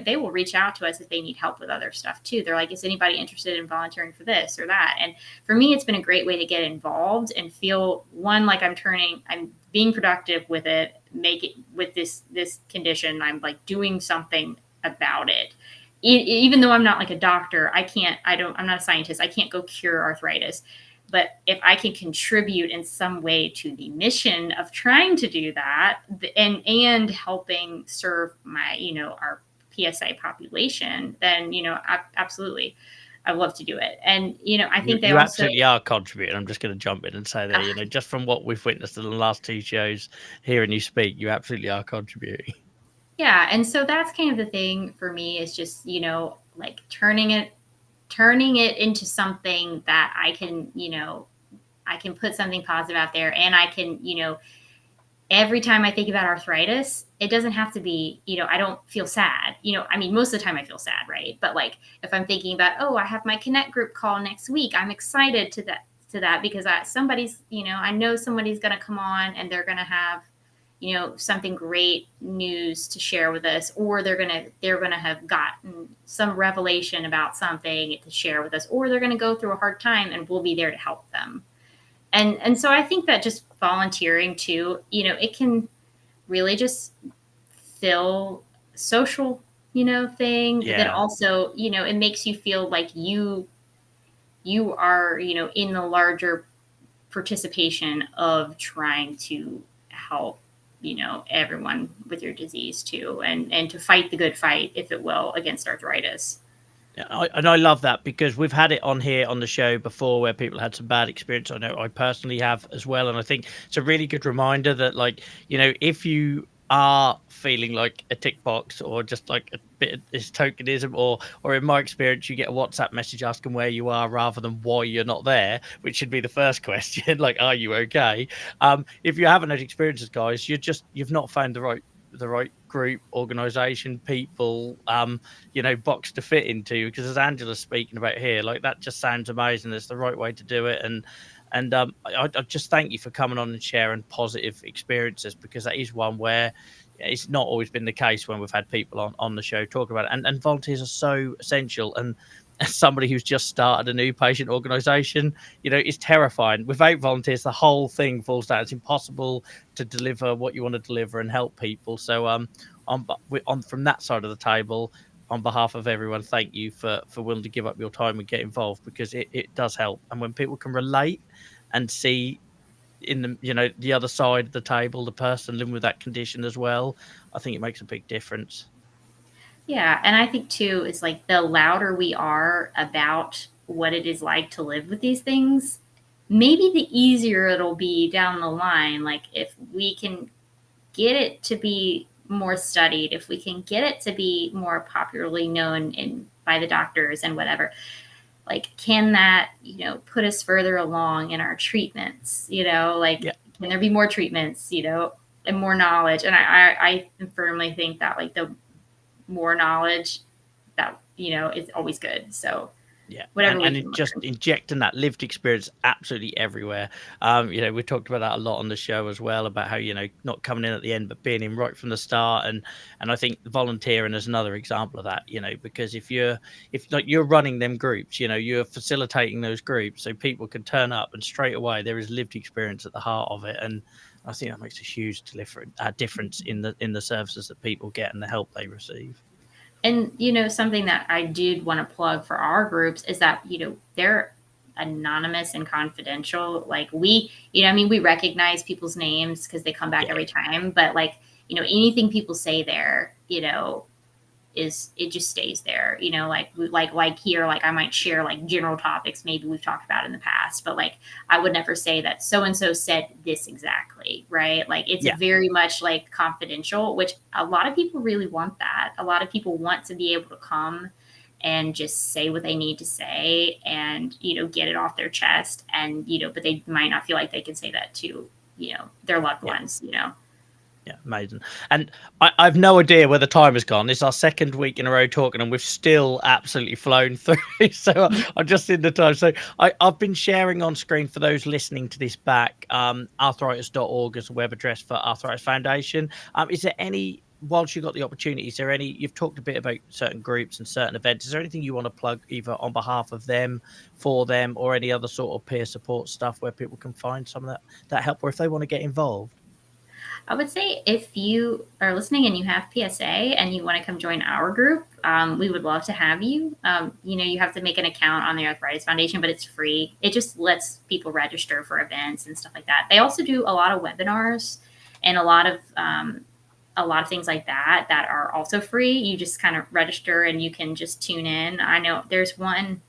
they will reach out to us if they need help with other stuff too. They're like, is anybody interested in volunteering for this or that? And for me, it's been a great way to get involved and feel like I'm being productive with it, make it with this condition. I'm like doing something about it. Even though I'm not like a doctor, I'm not a scientist. I can't go cure arthritis. But if I can contribute in some way to the mission of trying to do that and helping serve my, our PSA population, then, absolutely, I'd love to do it. And, I think you absolutely are contributing. I'm just going to jump in and say that, just from what we've witnessed in the last two shows, hearing you speak, you absolutely are contributing. Yeah. And so that's kind of the thing for me is just, like turning it into something that I can, I can put something positive out there, and I can, every time I think about arthritis, it doesn't have to be, I don't feel sad. I mean, most of the time I feel sad, right? But like if I'm thinking about, oh, I have my Connect group call next week, I'm excited to that because somebody's, I know somebody's going to come on and they're going to have, something great news to share with us, or they're going to have gotten some revelation about something to share with us, or they're going to go through a hard time and we'll be there to help them. And so I think that just volunteering too, it can really just fill social, thing that also, it makes you feel like you are, in the larger participation of trying to help, everyone with your disease too, and to fight the good fight, if it will, against arthritis. And I love that because we've had it on here on the show before where people had some bad experience. I know I personally have as well. And I think it's a really good reminder that, like, if you are feeling like a tick box or just like a bit of this tokenism, or in my experience, you get a WhatsApp message asking where you are rather than why you're not there, which should be the first question, like, are you okay? If you're having those experiences, guys, you've not found the right group, organization, people, box to fit into, because as Angela's speaking about here, like, that just sounds amazing. It's the right way to do it. And I just thank you for coming on and sharing positive experiences, because that is one where it's not always been the case when we've had people on the show talk about it. And volunteers are so essential. And as somebody who's just started a new patient organization, it's terrifying. Without volunteers, the whole thing falls down. It's impossible to deliver what you want to deliver and help people. So on from that side of the table, on behalf of everyone, thank you for willing to give up your time and get involved, because it does help. And when people can relate and see in the other side of the table, the person living with that condition as well, I think it makes a big difference. Yeah. And I think too, it's like the louder we are about what it is like to live with these things, maybe the easier it'll be down the line. Like if we can get it to be more studied, if we can get it to be more popularly known by the doctors and whatever, like, can that, put us further along in our treatments, like, Yeah. can there be more treatments, and more knowledge? And I firmly think that, like, the more knowledge that, is always good. So Yeah, whatever we and can just learn. injecting that lived experience absolutely everywhere. We talked about that a lot on the show as well, about how, not coming in at the end but being in right from the start. And I think volunteering is another example of that, because if like you're running them groups, you're facilitating those groups so people can turn up, and straight away there is lived experience at the heart of it. And I think that makes a huge difference in the services that people get and the help they receive. And, something that I did want to plug for our groups is that, they're anonymous and confidential. Like, we recognize people's names because they come back Yeah. every time. But, like, anything people say there, it just stays there, like here, like, I might share, like, general topics maybe we've talked about in the past, but, like, I would never say that so and so said this exactly, right? Like, it's Yeah. very much, like, confidential, which a lot of people really want. That a lot of people want to be able to come and just say what they need to say, and get it off their chest, and but they might not feel like they can say that to their loved Yeah. ones. Yeah, amazing. And I've no idea where the time has gone. It's our second week in a row talking, and we've still absolutely flown through. So I'm just in the time. So I've been sharing on screen for those listening to this back. Arthritis.org is a web address for Arthritis Foundation. Is there any, whilst you've got the opportunity, is there any, you've talked a bit about certain groups and certain events, is there anything you want to plug either on behalf of them, for them, or any other sort of peer support stuff where people can find some of that help, or if they want to get involved? I would say if you are listening and you have PSA and you want to come join our group, we would love to have you. You have to make an account on the Arthritis Foundation, but it's free. It just lets people register for events and stuff like that. They also do a lot of webinars and a lot of things like that are also free. You just kind of register and you can just tune in. I know there's one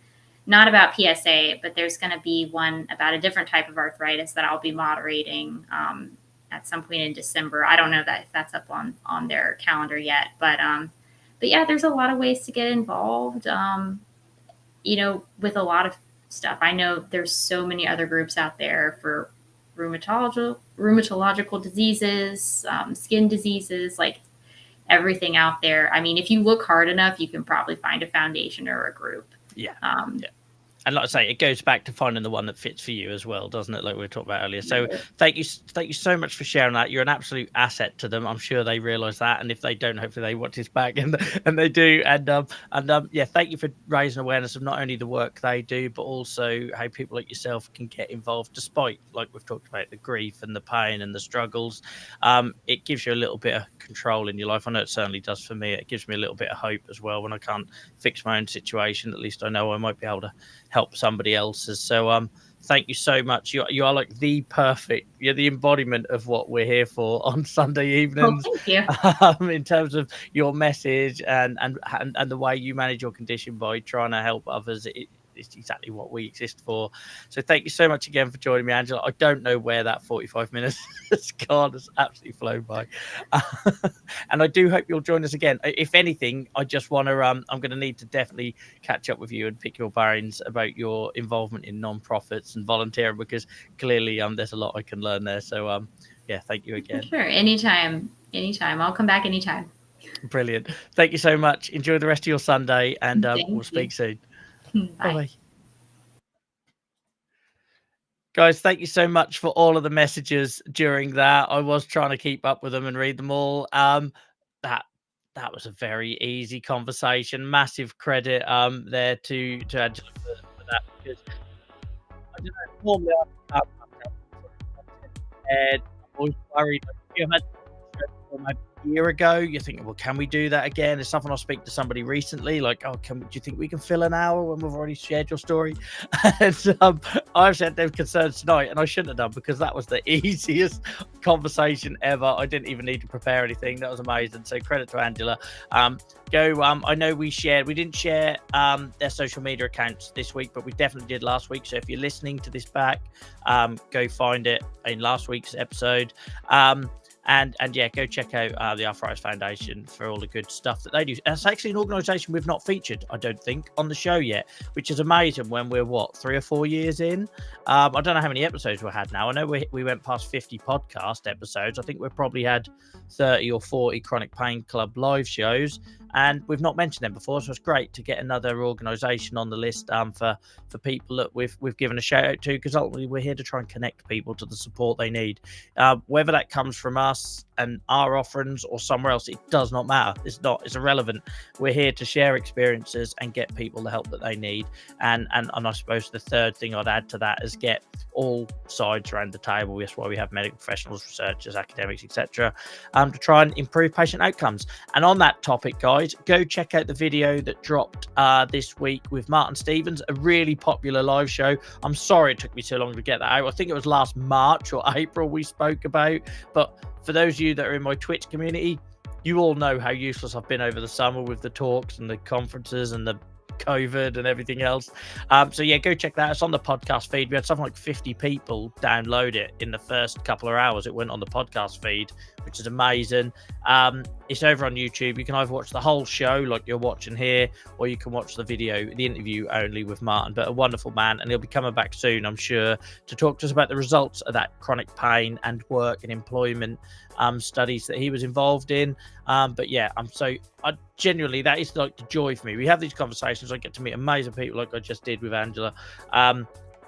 not about PSA, but there's going to be one about a different type of arthritis that I'll be moderating at some point in December. I don't know if that's up on their calendar yet, but yeah, there's a lot of ways to get involved, with a lot of stuff. I know there's so many other groups out there for rheumatological diseases, skin diseases, like everything out there. I mean, if you look hard enough, you can probably find a foundation or a group. Yeah. Yeah. And like I say, it goes back to finding the one that fits for you as well, doesn't it? Like we were talking about earlier. So thank you so much for sharing that. You're an absolute asset to them. I'm sure they realise that, and if they don't, hopefully they watch this back, and they do. And yeah, thank you for raising awareness of not only the work they do, but also how people like yourself can get involved, despite, like we've talked about, the grief and the pain and the struggles. It gives you a little bit of control in your life. I know it certainly does for me. It gives me a little bit of hope as well. When I can't fix my own situation, at least I know I might be able to help somebody else's. So thank you so much. You are like you're the embodiment of what we're here for on Sunday evenings. Well, thank you. In terms of your message and the way you manage your condition by trying to help others. It's exactly what we exist for. So thank you so much again for joining me, Angela. I don't know where that 45 minutes has gone. It's absolutely flown by. And I do hope you'll join us again. If anything, I just want to, I'm going to need to definitely catch up with you and pick your brains about your involvement in non-profits and volunteering, because clearly there's a lot I can learn there. So yeah, thank you again. Sure. Anytime. I'll come back anytime. Brilliant. Thank you so much. Enjoy the rest of your Sunday, and we'll you. speak soon. Bye. Bye. Guys, thank you so much for all of the messages during that. I was trying to keep up with them and read them all. That was a very easy conversation. Massive credit there to Angela for that, because I don't know, normally I'm always worried. You had maybe a year ago, you're thinking, well, can we do that again? It's something I'll speak to somebody recently, like, oh, do you think we can fill an hour when we've already shared your story? And I've said them concerns tonight, and I shouldn't have done, because that was the easiest conversation ever. I didn't even need to prepare anything. That was amazing. So credit to Angela. I know we didn't share their social media accounts this week, but we definitely did last week. So if you're listening to this back, go find it in last week's episode. And yeah, go check out the Arthritis Foundation for all the good stuff that they do. And it's actually an organisation we've not featured, I don't think, on the show yet, which is amazing when we're 3 or 4 years in. I don't know how many episodes we had now. I know we went past 50 podcast episodes. I think we've probably had 30 or 40 Chronic Pain Club live shows, and we've not mentioned them before, so it's great to get another organisation on the list for people that we've given a shout out to, because ultimately we're here to try and connect people to the support they need, whether that comes from us and our offerings or somewhere else. It does not matter. It's irrelevant. We're here to share experiences and get people the help that they need. And I suppose the third thing I'd add to that is get all sides around the table. That's why we have medical professionals, researchers, academics, etc., to try and improve patient outcomes. And on that topic, guys, go check out the video that dropped this week with Martin Stevens, a really popular live show. I'm sorry it took me so long to get that out. I think it was last March or April we spoke about, but for those of you that are in my Twitch community, you all know how useless I've been over the summer with the talks and the conferences and the COVID and everything else. So yeah, go check that. It's on the podcast feed. We had something like 50 people download it in the first couple of hours. It went on the podcast feed, which is amazing. It's over on YouTube. You can either watch the whole show like you're watching here, or you can watch the video, the interview only with Martin. But a wonderful man, and he'll be coming back soon, I'm sure, to talk to us about the results of that chronic pain and work and employment studies that he was involved in. But yeah, I genuinely, that is like the joy for me. We have these conversations. I get to meet amazing people like I just did with Angela.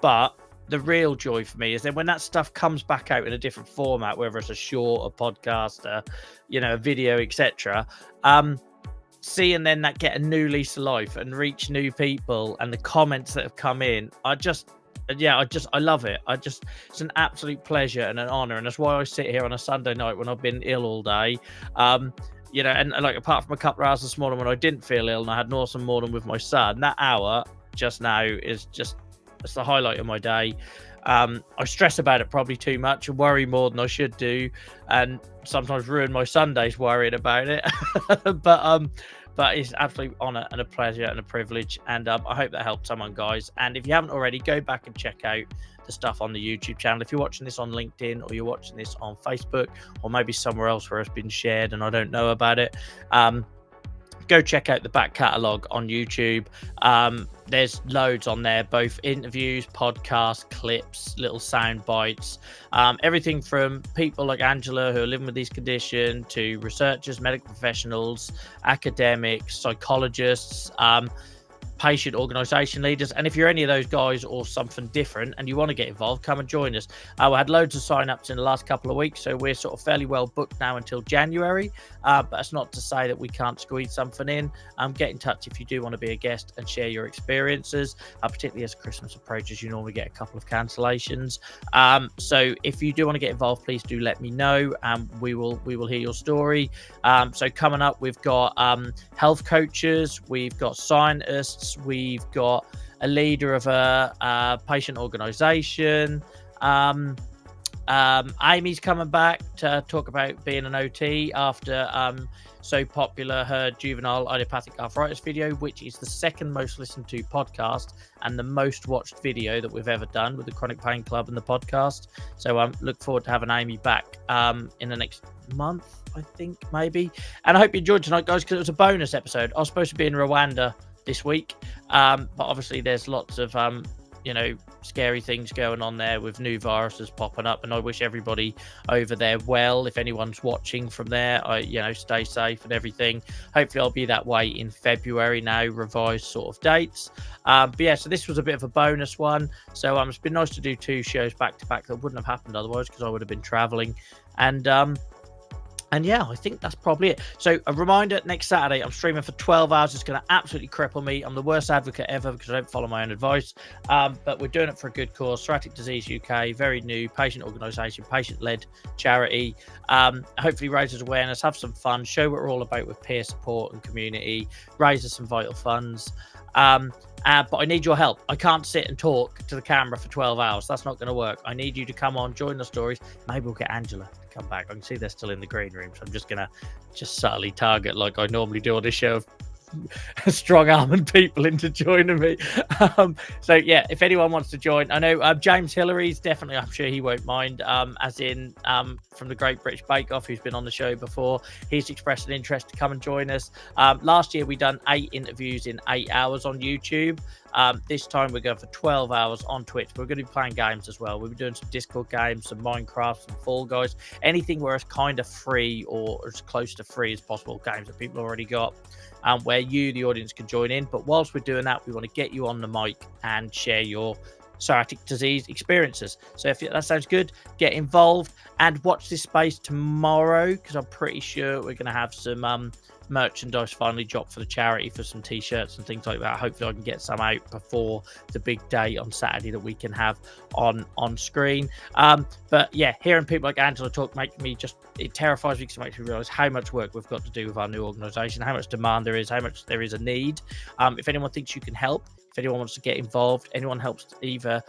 But the real joy for me is then when that stuff comes back out in a different format, whether it's a short, a podcast, a video, etc. Seeing then that get a new lease of life and reach new people, and the comments that have come in, I love it. It's an absolute pleasure and an honor. And that's why I sit here on a Sunday night when I've been ill all day. And like, apart from a couple of hours this morning when I didn't feel ill and I had an awesome morning with my son, that hour just now is just, it's the highlight of my day. I stress about it probably too much and worry more than I should do, and sometimes ruin my Sundays worrying about it. But it's absolute honor and a pleasure and a privilege, and I hope that helped someone, guys. And if you haven't already, go back and check out the stuff on the YouTube channel. If you're watching this on LinkedIn, or you're watching this on Facebook, or maybe somewhere else where it's been shared and I don't know about it, go check out the back catalogue on YouTube. There's loads on there, both interviews, podcasts, clips, little sound bites, everything from people like Angela who are living with these conditions, to researchers, medical professionals, academics, psychologists, patient organisation leaders. And if you're any of those guys or something different and you want to get involved, come and join us. We had loads of sign-ups in the last couple of weeks, so we're sort of fairly well booked now until January, but that's not to say that we can't squeeze something in. Get in touch if you do want to be a guest and share your experiences, particularly as Christmas approaches. You normally get a couple of cancellations, so if you do want to get involved, please do let me know, and we will hear your story. So coming up, we've got health coaches, we've got scientists, we've got a leader of a patient organisation. Amy's coming back to talk about being an OT after so popular her juvenile idiopathic arthritis video, which is the second most listened to podcast and the most watched video that we've ever done with the Chronic Pain Club and the podcast. So look forward to having Amy back in the next month, I think, maybe. And I hope you enjoyed tonight, guys, because it was a bonus episode. I was supposed to be in Rwanda this week, but obviously there's lots of scary things going on there with new viruses popping up, and I wish everybody over there well. If anyone's watching from there, stay safe and everything. Hopefully I'll be that way in February now, revised sort of dates. But yeah, so this was a bit of a bonus one. So it's been nice to do 2 shows back to back that wouldn't have happened otherwise, because I would have been traveling. And yeah, I think that's probably it. So a reminder, next Saturday, I'm streaming for 12 hours. It's going to absolutely cripple me. I'm the worst advocate ever because I don't follow my own advice. But we're doing it for a good cause. Psoriatic Disease UK, very new patient organisation, patient-led charity. Hopefully raises awareness, have some fun, show what we're all about with peer support and community, raises some vital funds. But I need your help. I can't sit and talk to the camera for 12 hours. That's not going to work. I need you to come on, join the stories. Maybe we'll get Angela to come back. I can see they're still in the green room, so I'm just going to subtly target like I normally do on this show, strong arming people into joining me. So yeah, if anyone wants to join, I know James Hillary's definitely, I'm sure he won't mind, as in from the Great British Bake Off, who's been on the show before. He's expressed an interest to come and join us. Last year we done 8 interviews in 8 hours on YouTube. This time we're going for 12 hours on Twitch. We're going to be playing games as well. We'll be doing some Discord games, some Minecraft, some Fall Guys, anything where it's kind of free or as close to free as possible, games that people already got, where you, the audience, can join in. But whilst we're doing that, we want to get you on the mic and share your psoriatic disease experiences. So if that sounds good, get involved and watch this space tomorrow, because I'm pretty sure we're going to have some merchandise finally dropped for the charity, for some t-shirts and things like that. Hopefully I can get some out before the big day on Saturday that we can have on screen. But yeah, hearing people like Angela talk it terrifies me, because it makes me realize how much work we've got to do with our new organization, how much demand there is, how much there is a need. If anyone thinks you can help, if anyone wants to get involved, anyone helps to either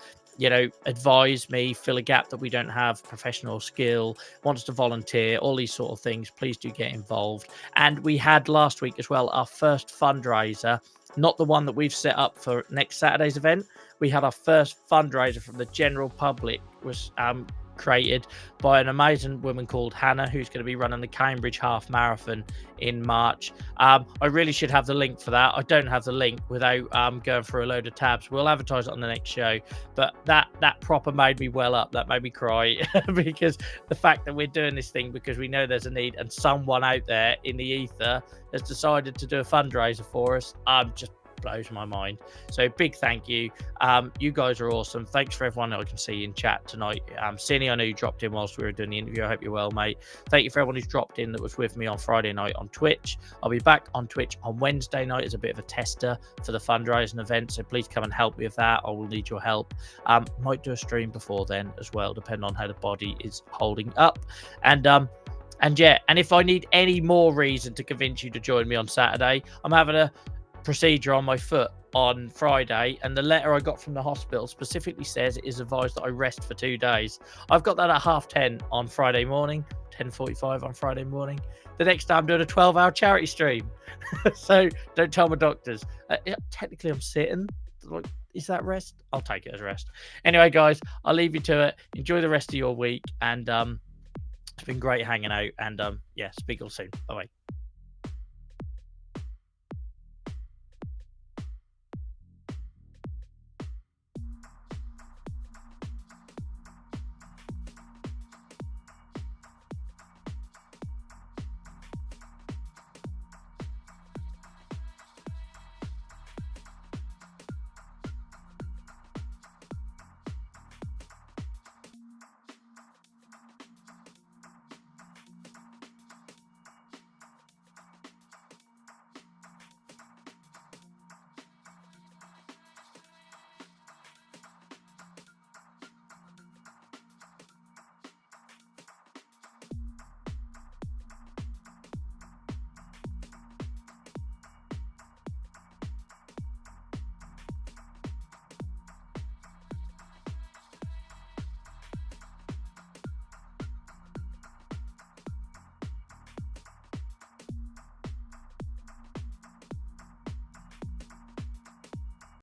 advise me, fill a gap that we don't have, professional skill, wants to volunteer, all these sort of things, please do get involved. And we had last week as well our first fundraiser, not the one that we've set up for next Saturday's event. We had our first fundraiser from the general public, was created by an amazing woman called Hannah, who's going to be running the Cambridge Half Marathon in March. I really should have the link for that. I don't have the link without going through a load of tabs. We'll advertise it on the next show, but that proper made me well up. That made me cry because the fact that we're doing this thing because we know there's a need, and someone out there in the ether has decided to do a fundraiser for us, just blows my mind. So big thank you. You guys are awesome. Thanks for everyone that I can see in chat tonight. Cindy, I know you dropped in whilst we were doing the interview. I hope you're well, mate. Thank you for everyone who's dropped in that was with me on Friday night on Twitch. I'll be back on Twitch on Wednesday night as a bit of a tester for the fundraising event, so please come and help me with that. I will need your help. Might do a stream before then as well, depending on how the body is holding up. And yeah, and if I need any more reason to convince you to join me on Saturday, I'm having a procedure on my foot on Friday, and the letter I got from the hospital specifically says it is advised that I rest for 2 days. I've got that at 10:30 on Friday morning, 10:45 on Friday morning. The next day I'm doing a 12-hour charity stream. So don't tell my doctors. Technically I'm sitting. Is that rest? I'll take it as rest. Anyway, guys, I'll leave you to it. Enjoy the rest of your week, and it's been great hanging out, and yeah, speak all soon. Bye-bye.